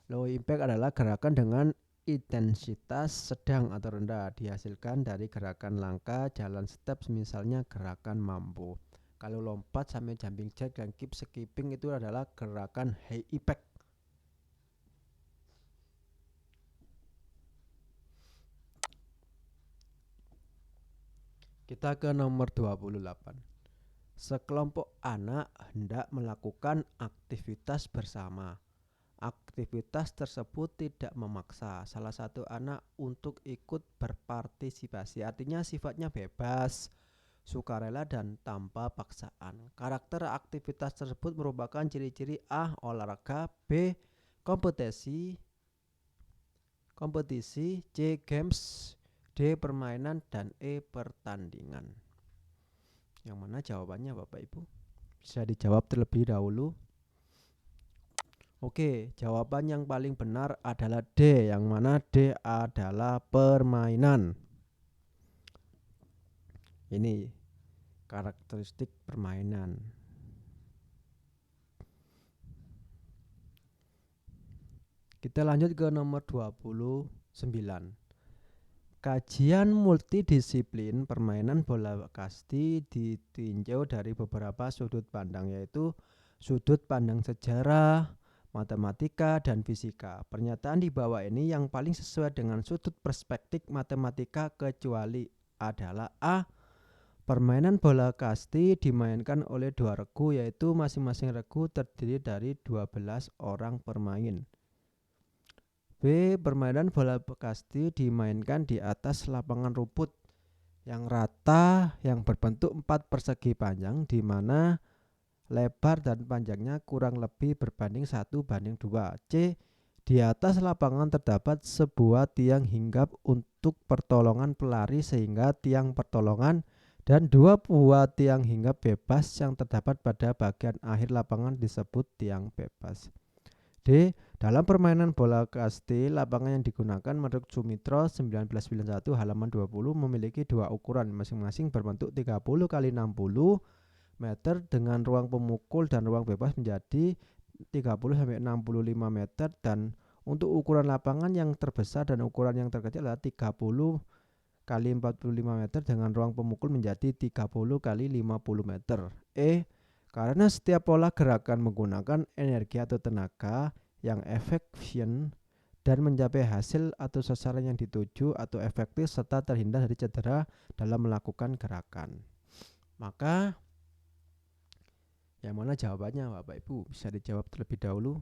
Low impact adalah gerakan dengan intensitas sedang atau rendah, dihasilkan dari gerakan langkah, jalan step, misalnya gerakan mambo. Kalau lompat sampai jumping jack dan keep skipping itu adalah gerakan high impact. Kita ke nomor 28. Sekelompok anak hendak melakukan aktivitas bersama. Aktivitas tersebut tidak memaksa salah satu anak untuk ikut berpartisipasi, artinya sifatnya bebas, sukarela, dan tanpa paksaan. Karakter aktivitas tersebut merupakan ciri-ciri A. olahraga, B. kompetisi, C. games, D. permainan, dan E. pertandingan. Yang mana jawabannya Bapak Ibu? Bisa dijawab terlebih dahulu. Oke, jawaban yang paling benar adalah D, yang mana D adalah permainan. Ini karakteristik permainan. Kita lanjut ke nomor 29. Kajian multidisiplin permainan bola kasti ditinjau dari beberapa sudut pandang, yaitu sudut pandang sejarah, matematika, dan fisika. Pernyataan di bawah ini yang paling sesuai dengan sudut perspektif matematika kecuali adalah A. Permainan bola kasti dimainkan oleh dua regu, yaitu masing-masing regu terdiri dari 12 orang pemain. B. Permainan bola kasti dimainkan di atas lapangan rumput yang rata yang berbentuk 4 persegi panjang, di mana lebar dan panjangnya kurang lebih berbanding 1:2. C. Di atas lapangan terdapat sebuah tiang hinggap untuk pertolongan pelari sehingga tiang pertolongan dan 2 buah tiang hinggap bebas yang terdapat pada bagian akhir lapangan disebut tiang bebas. D. Dalam permainan bola kasti, lapangan yang digunakan menurut Sumitro 1991 halaman 20 memiliki 2 ukuran masing-masing berbentuk 30 x 60 meter dengan ruang pemukul dan ruang bebas menjadi 30 sampai 65 meter, dan untuk ukuran lapangan yang terbesar dan ukuran yang terkecil adalah 30 x 45 meter dengan ruang pemukul menjadi 30 x 50 meter. E. Karena setiap pola gerakan menggunakan energi atau tenaga yang efisien dan mencapai hasil atau sasaran yang dituju atau efektif serta terhindar dari cedera dalam melakukan gerakan. Maka yang mana jawabannya Bapak Ibu? Bisa dijawab terlebih dahulu.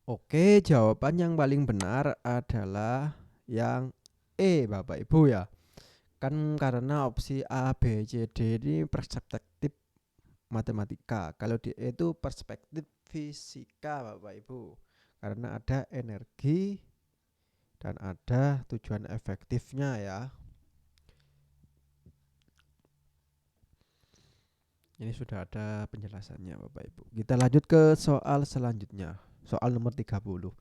Oke, jawaban yang paling benar adalah yang E, Bapak Ibu ya. Kan karena opsi A, B, C, D ini perspektif matematika. Kalau di E itu perspektif fisika, Bapak Ibu. Karena ada energi dan ada tujuan efektifnya ya. Ini sudah ada penjelasannya Bapak Ibu. Kita lanjut ke soal selanjutnya. Soal nomor 30.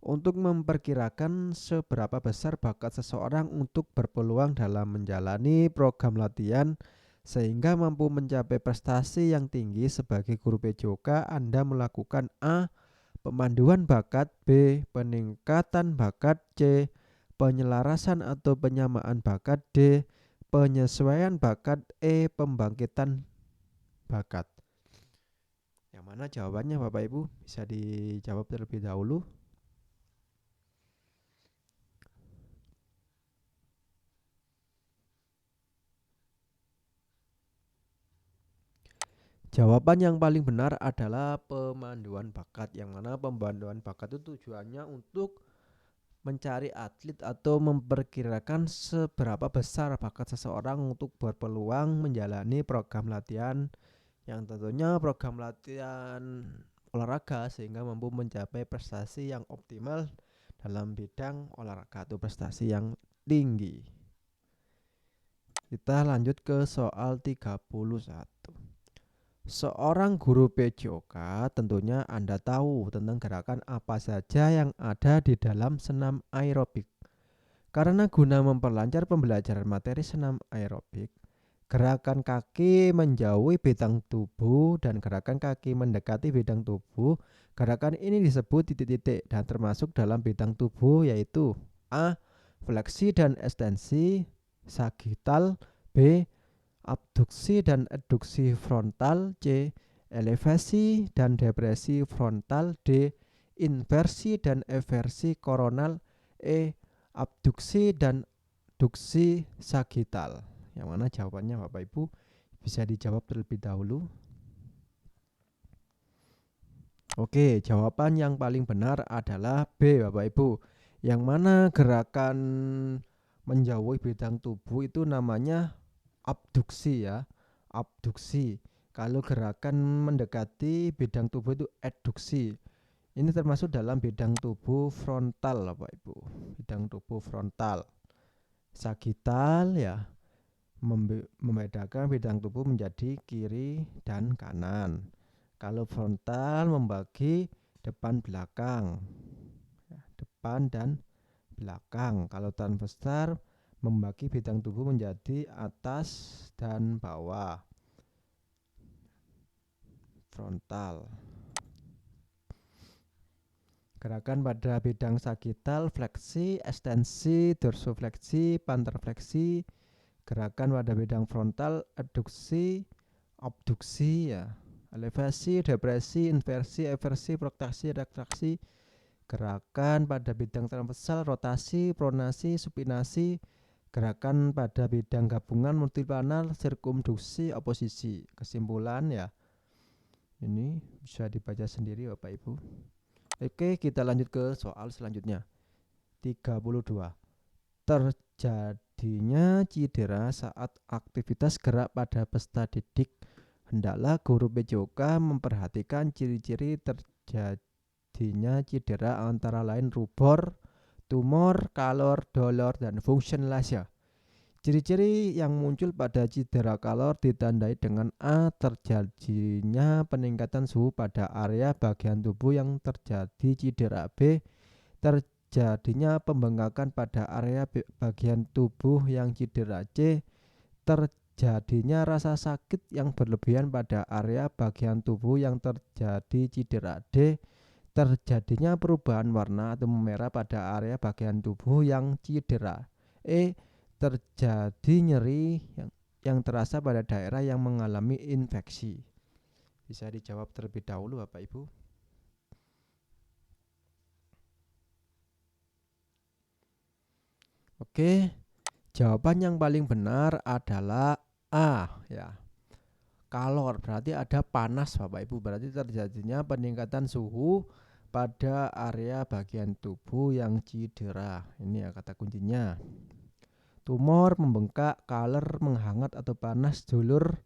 Untuk memperkirakan seberapa besar bakat seseorang untuk berpeluang dalam menjalani program latihan sehingga mampu mencapai prestasi yang tinggi sebagai guru PJOK, Anda melakukan A. Pemanduan bakat, B. Peningkatan bakat, C. Penyelarasan atau penyamaan bakat, D. Penyesuaian bakat, E. Pembangkitan bakat. Yang mana jawabannya Bapak Ibu? Bisa dijawab terlebih dahulu. Jawaban yang paling benar adalah pemanduan bakat, yang mana pemanduan bakat itu tujuannya untuk mencari atlet atau memperkirakan seberapa besar bakat seseorang untuk berpeluang menjalani program latihan yang tentunya program latihan olahraga sehingga mampu mencapai prestasi yang optimal dalam bidang olahraga atau prestasi yang tinggi. Kita lanjut ke soal 31. Seorang guru PJOK tentunya Anda tahu tentang gerakan apa saja yang ada di dalam senam aerobik. Karena guna memperlancar pembelajaran materi senam aerobik, gerakan kaki menjauhi bidang tubuh dan gerakan kaki mendekati bidang tubuh, gerakan ini disebut titik-titik dan termasuk dalam bidang tubuh yaitu A. Fleksi dan ekstensi sagital, B. Abduksi dan eduksi frontal, C. Elevasi dan depresi frontal, D. Inversi dan eversi koronal, E. Abduksi dan duksi sagital. Yang mana jawabannya Bapak Ibu? Bisa dijawab terlebih dahulu. Oke, jawaban yang paling benar adalah B Bapak Ibu. Yang mana gerakan menjauhi bidang tubuh itu namanya abduksi ya. Abduksi. Kalau gerakan mendekati bidang tubuh itu eduksi. Ini termasuk dalam bidang tubuh frontal Bapak Ibu. Bidang tubuh frontal. Sagital ya membedakan bidang tubuh menjadi kiri dan kanan. Kalau frontal membagi depan belakang, depan dan belakang. Kalau transversal membagi bidang tubuh menjadi atas dan bawah. Frontal. Gerakan pada bidang sagital, fleksi, ekstensi, dorsofleksi, pantarfleksi. Gerakan pada bidang frontal, adduksi, abduksi ya. Elevasi, depresi, inversi, eversi, protraksi, retraksi. Gerakan pada bidang transversal, rotasi, pronasi, supinasi. Gerakan pada bidang gabungan multiplanar, sirkumduksi, oposisi. Kesimpulan ya, ini bisa dibaca sendiri Bapak Ibu. Oke, kita lanjut ke soal selanjutnya. 32. Terjadinya cedera saat aktivitas gerak pada peserta didik. Hendaklah guru PJOK memperhatikan ciri-ciri terjadinya cedera antara lain rubor, tumor, kalor, dolor, dan fungsionalisasi. Ciri-ciri yang muncul pada cedera kalor ditandai dengan A. Terjadinya peningkatan suhu pada area bagian tubuh yang terjadi cedera. B. Terjadinya pembengkakan pada area bagian tubuh yang cedera. C. Terjadinya rasa sakit yang berlebihan pada area bagian tubuh yang terjadi cedera. D. Terjadinya perubahan warna atau memerah pada area bagian tubuh yang cedera. E. Terjadi nyeri yang terasa pada daerah yang mengalami infeksi. Bisa dijawab terlebih dahulu Bapak Ibu. Oke, jawaban yang paling benar adalah A ya. Kalor berarti ada panas Bapak Ibu, berarti terjadinya peningkatan suhu pada area bagian tubuh yang cedera. Ini ya kata kuncinya. Tumor, membengkak, kaler, menghangat atau panas, dolor,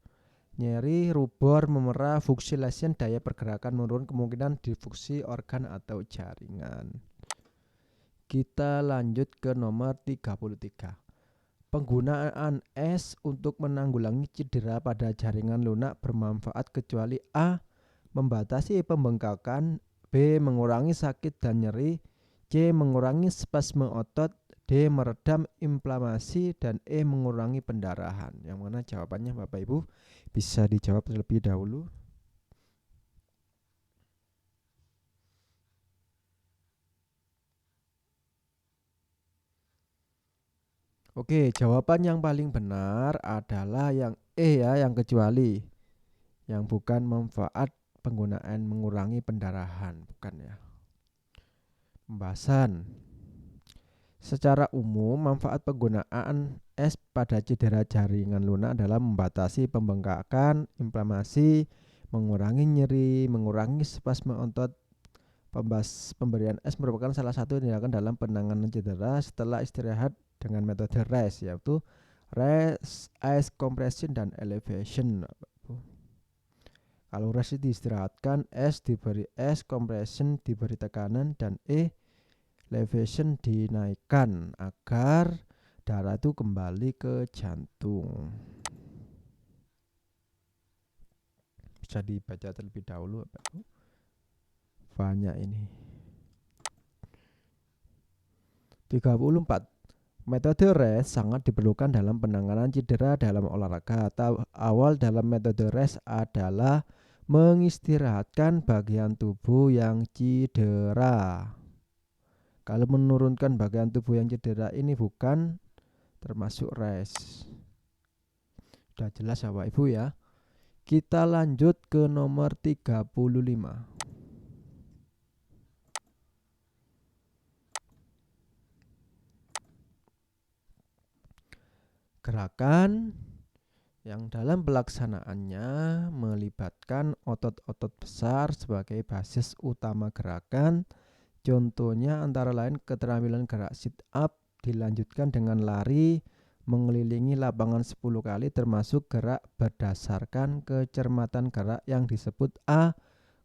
nyeri, rubor, memerah, fungsionalisasi, daya pergerakan menurun, kemungkinan difungsi organ atau jaringan. Kita lanjut ke nomor 33. Penggunaan es untuk menanggulangi cedera pada jaringan lunak bermanfaat kecuali A. Membatasi pembengkakan, B. Mengurangi sakit dan nyeri, C. Mengurangi spasme otot, D. Meredam inflamasi, dan E. Mengurangi pendarahan. Yang mana jawabannya Bapak Ibu? Bisa dijawab terlebih dahulu. Oke, jawaban yang paling benar adalah yang E ya, yang kecuali. Yang bukan manfaat penggunaan mengurangi pendarahan, bukan ya. Pembahasan. Secara umum, manfaat penggunaan es pada cedera jaringan lunak adalah membatasi pembengkakan, inflamasi, mengurangi nyeri, mengurangi spasme otot. Pemberian es merupakan salah satu tindakan dalam penanganan cedera setelah istirahat dengan metode rest, yaitu rest, ice compression, dan elevation. Kalau rest diistirahatkan, es diberi es, compression diberi tekanan, dan elevation dinaikkan agar darah itu kembali ke jantung. Bisa dibaca terlebih dahulu banyak ini. 34. Metode rest sangat diperlukan dalam penanganan cedera dalam olahraga. Tahap awal dalam metode rest adalah mengistirahatkan bagian tubuh yang cedera. Kalau menurunkan bagian tubuh yang cedera ini bukan termasuk rest. Sudah jelas Bapak Ibu ya. Kita lanjut ke nomor 35. Gerakan yang dalam pelaksanaannya melibatkan otot-otot besar sebagai basis utama gerakan. Contohnya antara lain keterampilan gerak sit up dilanjutkan dengan lari mengelilingi lapangan 10 kali, termasuk gerak berdasarkan kecermatan gerak yang disebut A.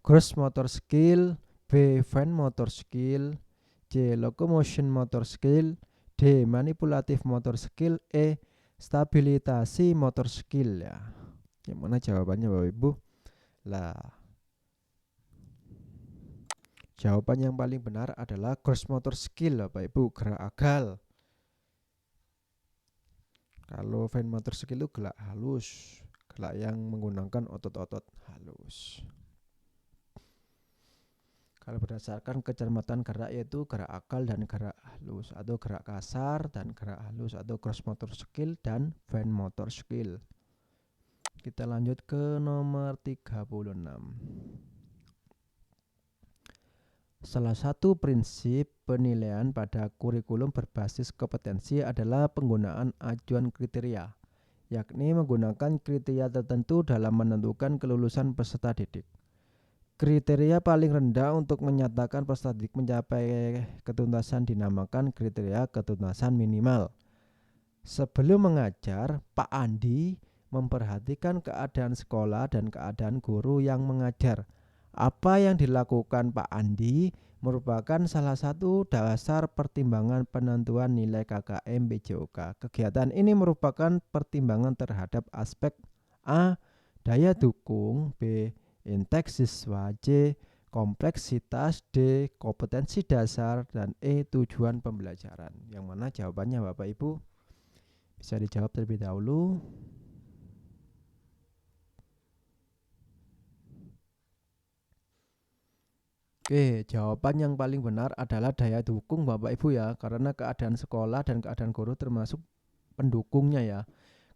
Gross motor skill, B. fine motor skill, C. locomotion motor skill, D. manipulative motor skill, E. stabilitasi motor skill ya. Yang mana jawabannya Bapak Ibu? Lah, jawaban yang paling benar adalah gross motor skill Bapak Ibu, gerak agal. Kalau fine motor skill itu gerak halus, gerak yang menggunakan otot-otot halus. Kalau berdasarkan kecermatan gerak yaitu gerak akal dan gerak halus, atau gerak kasar dan gerak halus, atau gross motor skill dan fine motor skill. Kita lanjut ke nomor 36. Salah satu prinsip penilaian pada kurikulum berbasis kompetensi adalah penggunaan acuan kriteria, yakni menggunakan kriteria tertentu dalam menentukan kelulusan peserta didik. Kriteria paling rendah untuk menyatakan peserta didik mencapai ketuntasan dinamakan kriteria ketuntasan minimal. Sebelum mengajar, Pak Andi memperhatikan keadaan sekolah dan keadaan guru yang mengajar. Apa yang dilakukan Pak Andi merupakan salah satu dasar pertimbangan penentuan nilai KKM BJOK. Kegiatan ini merupakan pertimbangan terhadap aspek A. Daya dukung, B. Inteks siswa, C. Kompleksitas, D. Kompetensi dasar, dan E. Tujuan pembelajaran. Yang mana jawabannya Bapak Ibu? Bisa dijawab terlebih dahulu. Oke, jawaban yang paling benar adalah daya dukung Bapak Ibu ya, karena keadaan sekolah dan keadaan guru termasuk pendukungnya ya.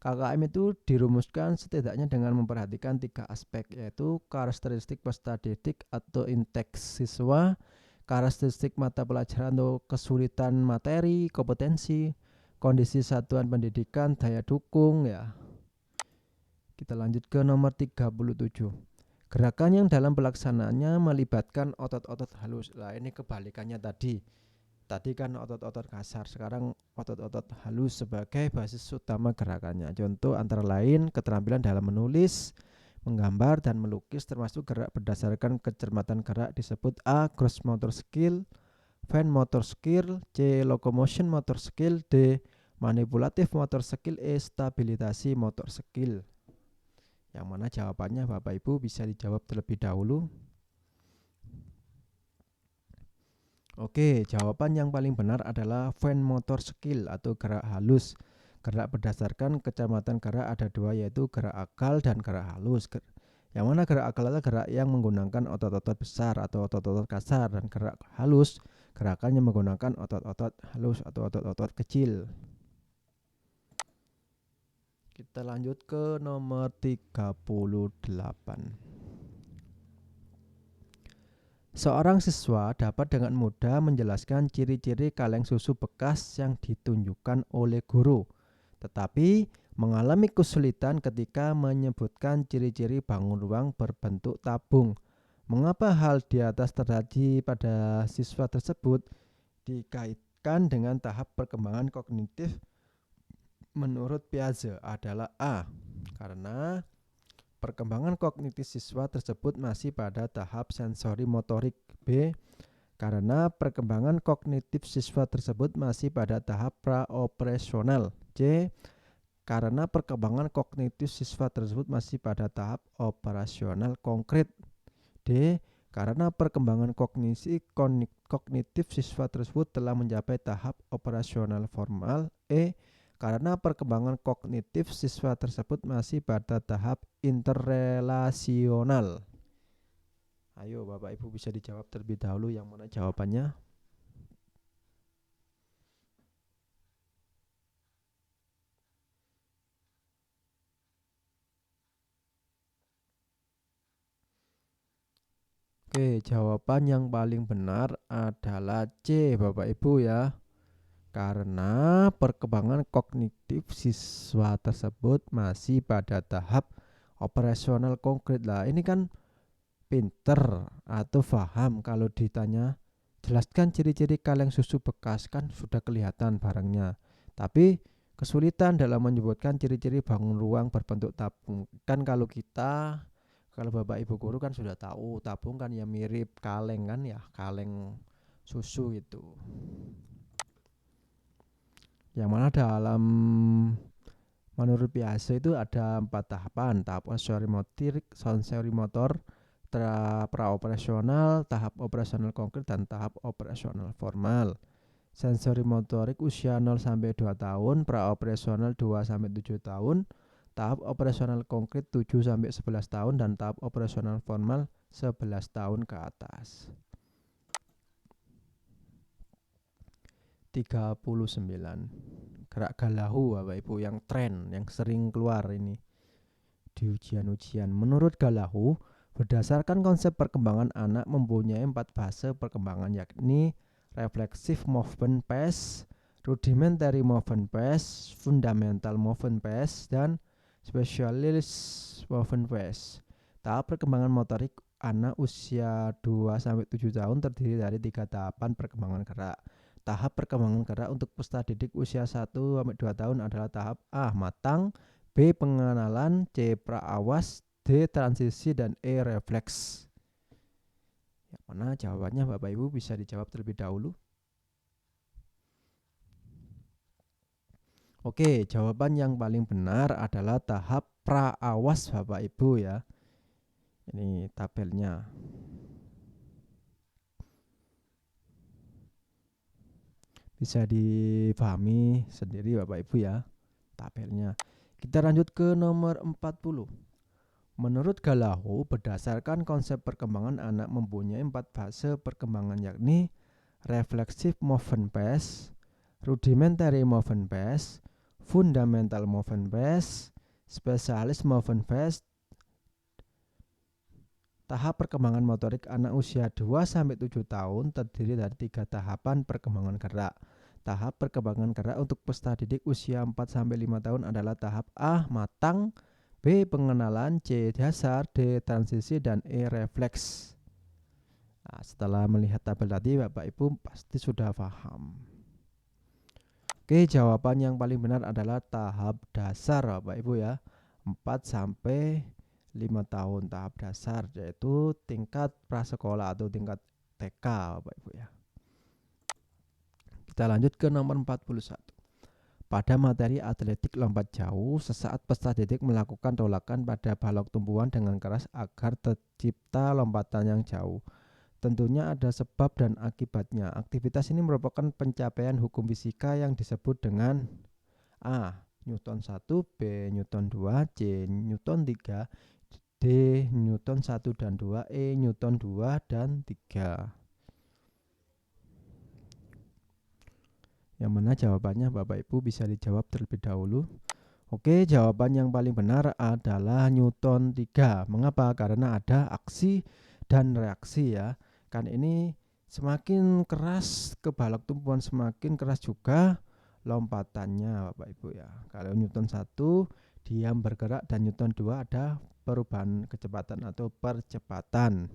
KKM itu dirumuskan setidaknya dengan memperhatikan 3 aspek, yaitu karakteristik peserta didik atau inteks siswa, karakteristik mata pelajaran atau kesulitan materi, kompetensi, kondisi satuan pendidikan, daya dukung ya. Kita lanjut ke nomor 37. Gerakan yang dalam pelaksanaannya melibatkan otot-otot halus. Nah, ini kebalikannya tadi. Tadi kan otot-otot kasar, sekarang otot-otot halus sebagai basis utama gerakannya. Contoh antara lain keterampilan dalam menulis, menggambar, dan melukis, termasuk gerak berdasarkan kecermatan gerak disebut A. Gross motor skill, fine motor skill, C. Locomotion motor skill, D. Manipulatif motor skill, E. Stabilitasi motor skill. Yang mana jawabannya Bapak Ibu bisa dijawab terlebih dahulu. Oke, jawaban yang paling benar adalah fine motor skill atau gerak halus. Gerak berdasarkan kecermatan gerak ada 2, yaitu gerak akal dan gerak halus. Yang mana gerak akal adalah gerak yang menggunakan otot-otot besar atau otot-otot kasar, dan gerak halus gerakan yang menggunakan otot-otot halus atau otot-otot kecil. Kita lanjut ke nomor 38. Seorang siswa dapat dengan mudah menjelaskan ciri-ciri kaleng susu bekas yang ditunjukkan oleh guru, tetapi mengalami kesulitan ketika menyebutkan ciri-ciri bangun ruang berbentuk tabung. Mengapa hal di atas terjadi pada siswa tersebut dikaitkan dengan tahap perkembangan kognitif menurut Piaget? Adalah A. Karena perkembangan kognitif siswa tersebut masih pada tahap sensori motorik. B. Karena perkembangan kognitif siswa tersebut masih pada tahap praoperasional. C. Karena perkembangan kognitif siswa tersebut masih pada tahap operasional konkret. D. Karena perkembangan kognitif siswa tersebut telah mencapai tahap operasional formal. E. Karena perkembangan kognitif siswa tersebut masih pada tahap interrelasional. Ayo Bapak Ibu bisa dijawab terlebih dahulu yang mana jawabannya. Oke, jawaban yang paling benar adalah C Bapak Ibu ya. Karena perkembangan kognitif siswa tersebut masih pada tahap operasional konkret. Lah, ini kan pinter atau paham kalau ditanya jelaskan ciri-ciri kaleng susu bekas, kan sudah kelihatan barangnya. Tapi kesulitan dalam menyebutkan ciri-ciri bangun ruang berbentuk tabung. Kan kalau Bapak Ibu guru kan sudah tahu tabung kan ya mirip kaleng kan ya, kaleng susu itu. Yang mana dalam Menurut Piaget itu ada 4 tahapan: tahap sensori motor, praoperasional, tahap operasional konkret, dan tahap operasional formal. Sensori motorik usia 0 sampai 2 tahun, praoperasional 2 sampai 7 tahun, tahap operasional konkret 7 sampai 11 tahun, dan tahap operasional formal 11 tahun ke atas. 39. Gerak Galahu Bapak Ibu, yang tren, yang sering keluar ini di ujian-ujian. Menurut Galahu, berdasarkan konsep perkembangan anak mempunyai 4 fase perkembangan, yakni reflexive movement phase, rudimentary movement phase, fundamental movement phase, dan specialist movement phase. Tahap perkembangan motorik anak usia 2-7 tahun terdiri dari 3 tahapan perkembangan gerak. Tahap perkembangan gerak untuk peserta didik usia 1-2 tahun adalah tahap A. Matang, B. Pengenalan, C. Praawas, D. Transisi, dan E. Refleks. Yang mana jawabannya Bapak Ibu bisa dijawab terlebih dahulu. Oke, jawaban yang paling benar adalah tahap praawas Bapak Ibu ya. Ini tabelnya. Bisa dipahami sendiri Bapak Ibu ya tabelnya. Kita lanjut ke nomor 40. Menurut Galahu, berdasarkan konsep perkembangan anak mempunyai 4 fase perkembangan, yakni reflexive movement phase, rudimentary movement phase, fundamental movement phase, specialist movement phase. Tahap perkembangan motorik anak usia 2-7 tahun terdiri dari 3 tahapan perkembangan gerak. Tahap perkembangan gerak untuk peserta didik usia 4-5 tahun adalah tahap A. Matang, B. Pengenalan, C. Dasar, D. Transisi, dan E. Refleks. Nah, setelah melihat tabel tadi Bapak Ibu pasti sudah paham. Oke, jawaban yang paling benar adalah tahap dasar Bapak Ibu ya. 4-5 tahun tahap dasar, yaitu tingkat prasekolah atau tingkat TK Bapak Ibu ya. Kita lanjut ke nomor 41. Pada materi atletik lompat jauh, sesaat peserta didik melakukan tolakan pada balok tumpuan dengan keras agar tercipta lompatan yang jauh. Tentunya ada sebab dan akibatnya. Aktivitas ini merupakan pencapaian hukum fisika yang disebut dengan A. Newton 1, B. Newton 2, C. Newton 3, D. Newton 1 dan 2, E. Newton 2 dan 3. Yang mana jawabannya Bapak Ibu bisa dijawab terlebih dahulu. Oke, jawaban yang paling benar adalah Newton 3. Mengapa? Karena ada aksi dan reaksi ya. Kan ini semakin keras ke balok tumpuan, semakin keras juga lompatannya Bapak Ibu ya. Kalau Newton 1 diam bergerak dan Newton 2 ada perubahan kecepatan atau percepatan.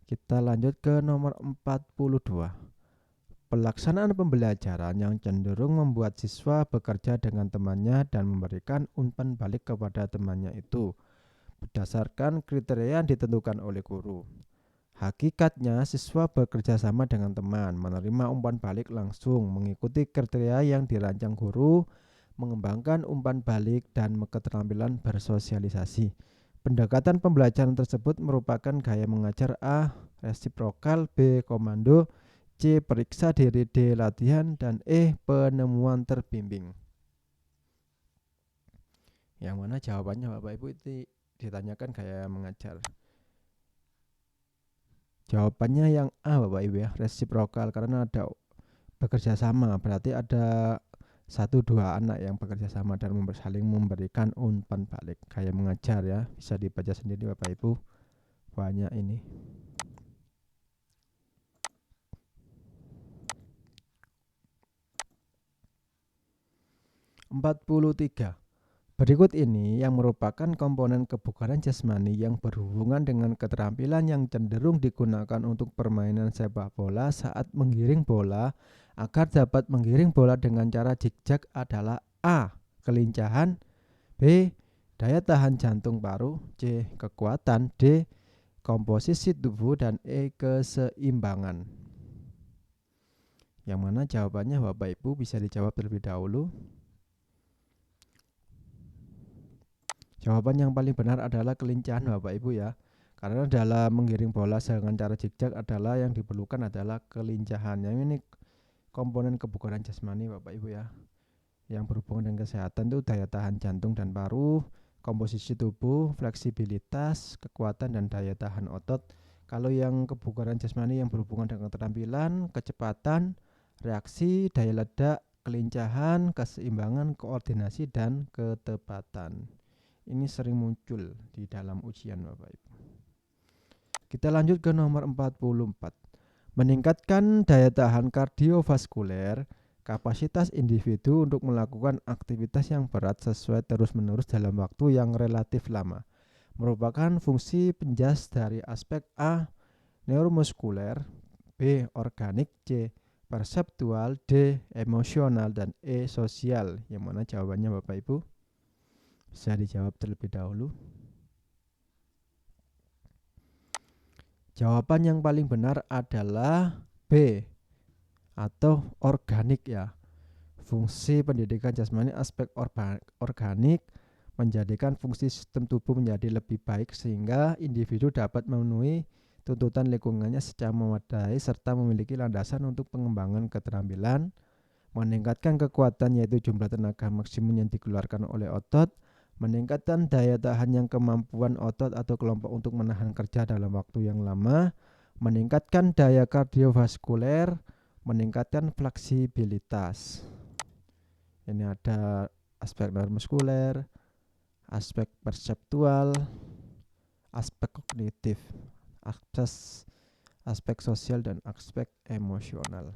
Kita lanjut ke nomor 42. Pelaksanaan pembelajaran yang cenderung membuat siswa bekerja dengan temannya dan memberikan umpan balik kepada temannya itu berdasarkan kriteria yang ditentukan oleh guru. Hakikatnya, siswa bekerja sama dengan teman, menerima umpan balik langsung, mengikuti kriteria yang dirancang guru, mengembangkan umpan balik, dan keterampilan bersosialisasi. Pendekatan pembelajaran tersebut merupakan gaya mengajar A. Resiprokal, B. Komando, C. Periksa diri, D. Latihan, dan E. Penemuan terbimbing. Yang mana jawabannya Bapak Ibu itu ditanyakan gaya mengajar. Jawabannya yang A Bapak Ibu ya, resiprokal, karena ada bekerja sama, berarti ada 1-2 anak yang bekerja sama dan saling memberikan umpan balik. Gaya mengajar ya, bisa dibaca sendiri Bapak Ibu. Banyak ini. (43) Berikut ini yang merupakan komponen kebugaran jasmani yang berhubungan dengan keterampilan yang cenderung digunakan untuk permainan sepak bola saat menggiring bola. Agar dapat menggiring bola dengan cara zigzag adalah A. Kelincahan, B. Daya tahan jantung paru, C. Kekuatan, D. Komposisi tubuh, dan E. Keseimbangan. Yang mana jawabannya Bapak Ibu bisa dijawab terlebih dahulu. Jawaban yang paling benar adalah kelincahan Bapak Ibu ya. Karena dalam menggiring bola dengan cara zigzag adalah yang diperlukan adalah kelincahan. Yang ini komponen kebugaran jasmani Bapak Ibu ya. Yang berhubungan dengan kesehatan itu daya tahan jantung dan paru, komposisi tubuh, fleksibilitas, kekuatan dan daya tahan otot. Kalau yang kebugaran jasmani yang berhubungan dengan keterampilan, kecepatan, reaksi, daya ledak, kelincahan, keseimbangan, koordinasi dan ketepatan. Ini sering muncul di dalam ujian Bapak Ibu. Kita lanjut ke nomor 44. Meningkatkan daya tahan kardiovaskuler, kapasitas individu untuk melakukan aktivitas yang berat sesuai terus-menerus dalam waktu yang relatif lama. Merupakan fungsi penjas dari aspek A. Neuromuskuler, B. Organik, C. Perseptual, D. Emosional, dan E. Sosial. Yang mana jawabannya Bapak Ibu? Bisa dijawab terlebih dahulu. Jawaban yang paling benar adalah B atau organik ya. Fungsi pendidikan jasmani aspek organik menjadikan fungsi sistem tubuh menjadi lebih baik sehingga individu dapat memenuhi tuntutan lingkungannya secara memadai serta memiliki landasan untuk pengembangan keterampilan, meningkatkan kekuatan yaitu jumlah tenaga maksimum yang dikeluarkan oleh otot, meningkatkan daya tahan yang kemampuan otot atau kelompok untuk menahan kerja dalam waktu yang lama, meningkatkan daya kardiovaskuler, meningkatkan fleksibilitas. Ini ada aspek neuromuskuler, aspek perseptual, aspek kognitif, aspek sosial dan aspek emosional.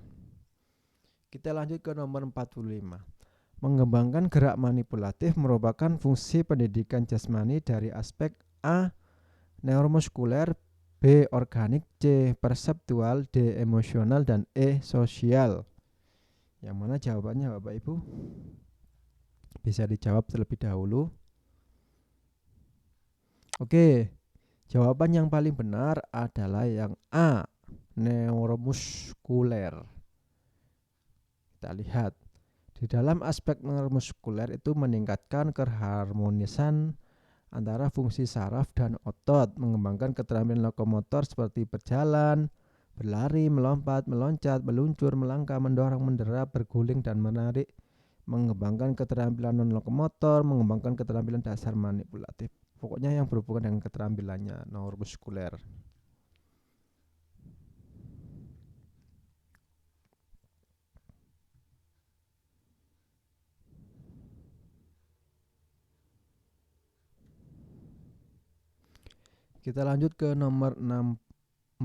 Kita lanjut ke nomor 45. Mengembangkan gerak manipulatif merupakan fungsi pendidikan jasmani dari aspek A. Neuromuskuler, B. Organik, C. Perseptual, D. Emosional, dan E. Sosial. Yang mana jawabannya Bapak Ibu? Bisa dijawab terlebih dahulu. Oke, jawaban yang paling benar adalah yang A. Neuromuskuler. Kita lihat. Di dalam aspek neuromuskuler itu meningkatkan keharmonisan antara fungsi saraf dan otot, mengembangkan keterampilan lokomotor seperti berjalan, berlari, melompat, meloncat, meluncur, melangkah, mendorong, menderap, berguling, dan menarik, mengembangkan keterampilan non-lokomotor, mengembangkan keterampilan dasar manipulatif. Pokoknya yang berhubungan dengan keterampilannya neuromuskuler. Kita lanjut ke nomor 46.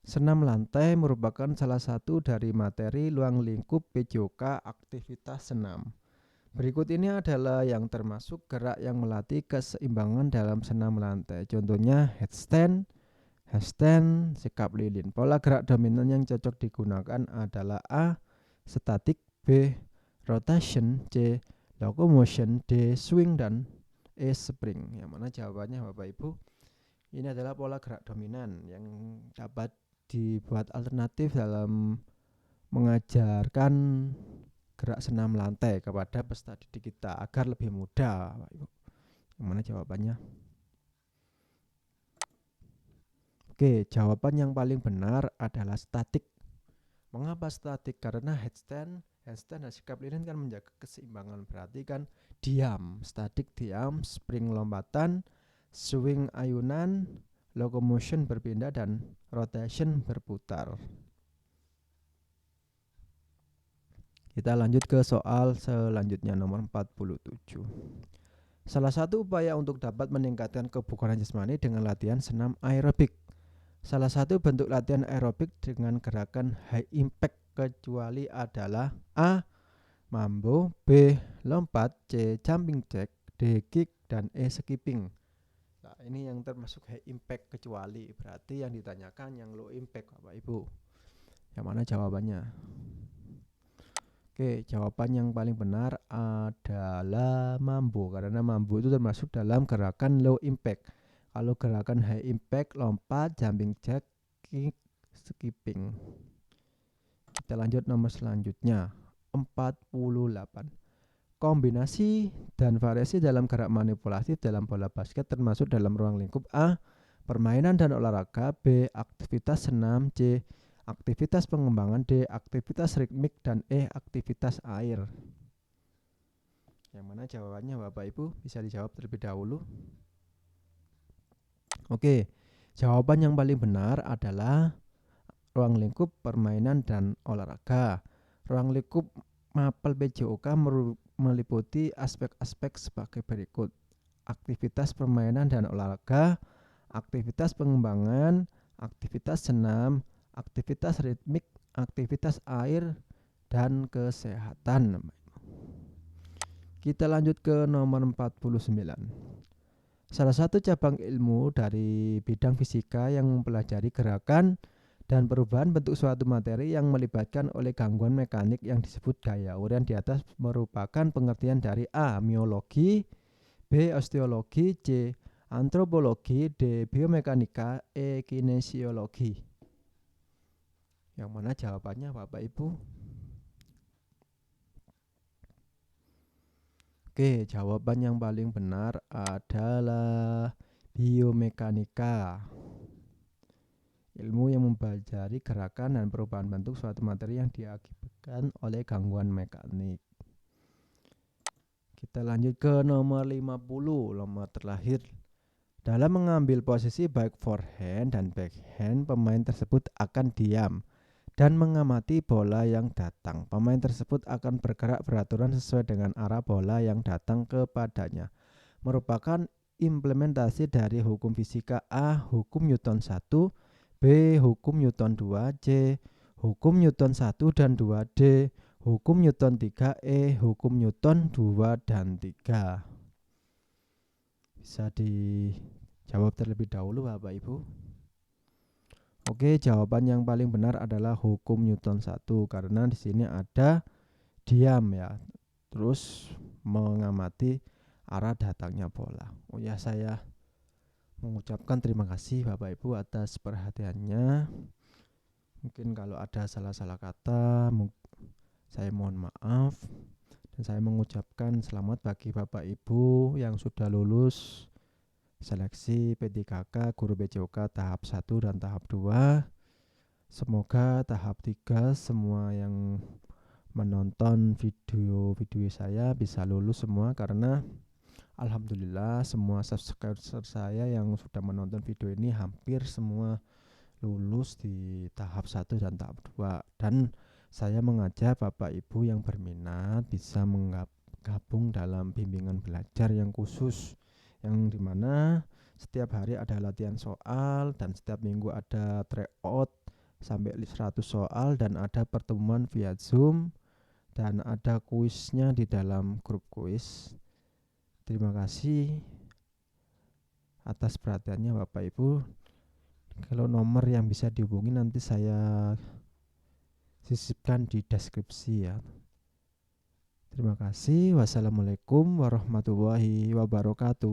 Senam lantai merupakan salah satu dari materi luang lingkup PJOK aktivitas senam. Berikut ini adalah yang termasuk gerak yang melatih keseimbangan dalam senam lantai. Contohnya headstand, handstand, sikap lilin. Pola gerak dominan yang cocok digunakan adalah A. Static, B. Rotation, C. Locomotion, D. Swing, dan E. Spring. Yang mana jawabannya Bapak Ibu? Ini adalah pola gerak dominan yang dapat dibuat alternatif dalam mengajarkan gerak senam lantai kepada peserta didik kita agar lebih mudah, Bapak Ibu. Yang mana jawabannya? Oke, jawaban yang paling benar adalah statik. Mengapa statik? Karena handstand dan sikap lilin kan menjaga keseimbangan. Berarti kan diam, statik diam, spring lompatan, swing ayunan, locomotion berpindah, dan rotation berputar. Kita lanjut ke soal selanjutnya nomor 47. Salah satu upaya untuk dapat meningkatkan kebugaran jasmani dengan latihan senam aerobik. Salah satu bentuk latihan aerobik dengan gerakan high impact kecuali adalah A. Mambo, B. Lompat, C. Jumping jack, D. Kick, dan E. Skipping. Nah, ini yang termasuk high impact kecuali, berarti yang ditanyakan yang low impact Bapak Ibu. Yang mana jawabannya? Oke, jawaban yang paling benar adalah mambo, karena mambo itu termasuk dalam gerakan low impact. Kalau gerakan high impact, lompat, jumping jack, kick, skipping. Kita lanjut nomor selanjutnya, 48. Kombinasi dan variasi dalam gerak manipulatif dalam bola basket termasuk dalam ruang lingkup: A. Permainan dan olahraga. B. Aktivitas senam. C. Aktivitas pengembangan. D. Aktivitas ritmik. Dan E. Aktivitas air. Yang mana jawabannya Bapak Ibu? Bisa dijawab terlebih dahulu. Oke, jawaban yang paling benar adalah ruang lingkup permainan dan olahraga. Ruang lingkup mapel PJOK meliputi aspek-aspek sebagai berikut: aktivitas permainan dan olahraga, aktivitas pengembangan, aktivitas senam, aktivitas ritmik, aktivitas air, dan kesehatan. Kita lanjut ke nomor 49. Salah satu cabang ilmu dari bidang fisika yang mempelajari gerakan dan perubahan bentuk suatu materi yang melibatkan oleh gangguan mekanik yang disebut gaya. Uraian di atas merupakan pengertian dari A. Miologi, B. Osteologi, C. Antropologi, D. Biomekanika, E. Kinesiologi. Yang mana jawabannya Bapak Ibu? Oke, jawaban yang paling benar adalah biomekanika. Ilmu yang mempelajari gerakan dan perubahan bentuk suatu materi yang diakibatkan oleh gangguan mekanik. Kita lanjut ke nomor 50, nomor terakhir. Dalam mengambil posisi baik forehand dan backhand, pemain tersebut akan diam dan mengamati bola yang datang. Pemain tersebut akan bergerak beraturan sesuai dengan arah bola yang datang kepadanya. Merupakan implementasi dari hukum fisika: A. Hukum Newton 1, B. Hukum Newton 2, C. Hukum Newton 1 dan 2, D. Hukum Newton 3, E. Hukum Newton 2 dan 3. Bisa dijawab terlebih dahulu Bapak Ibu. Oke, jawaban yang paling benar adalah hukum Newton 1 karena di sini ada diam ya. Terus mengamati arah datangnya bola. Oh ya, saya mengucapkan terima kasih Bapak Ibu atas perhatiannya. Mungkin kalau ada salah-salah kata, saya mohon maaf. Dan saya mengucapkan selamat bagi Bapak Ibu yang sudah lulus seleksi P3K Guru PJOK tahap 1 dan tahap 2. Semoga tahap 3 semua yang menonton video-video saya bisa lulus semua, karena alhamdulillah semua subscriber saya yang sudah menonton video ini hampir semua lulus di tahap 1 dan tahap 2. Dan saya mengajak Bapak Ibu yang berminat bisa menggabung dalam bimbingan belajar yang khusus, yang dimana setiap hari ada latihan soal dan setiap minggu ada tryout sampai 100 soal, dan ada pertemuan via Zoom, dan ada kuisnya di dalam grup kuis. Terima kasih atas perhatiannya Bapak Ibu. Kalau nomor yang bisa dihubungi nanti saya sisipkan di deskripsi ya. Terima kasih. Wassalamualaikum warahmatullahi wabarakatuh.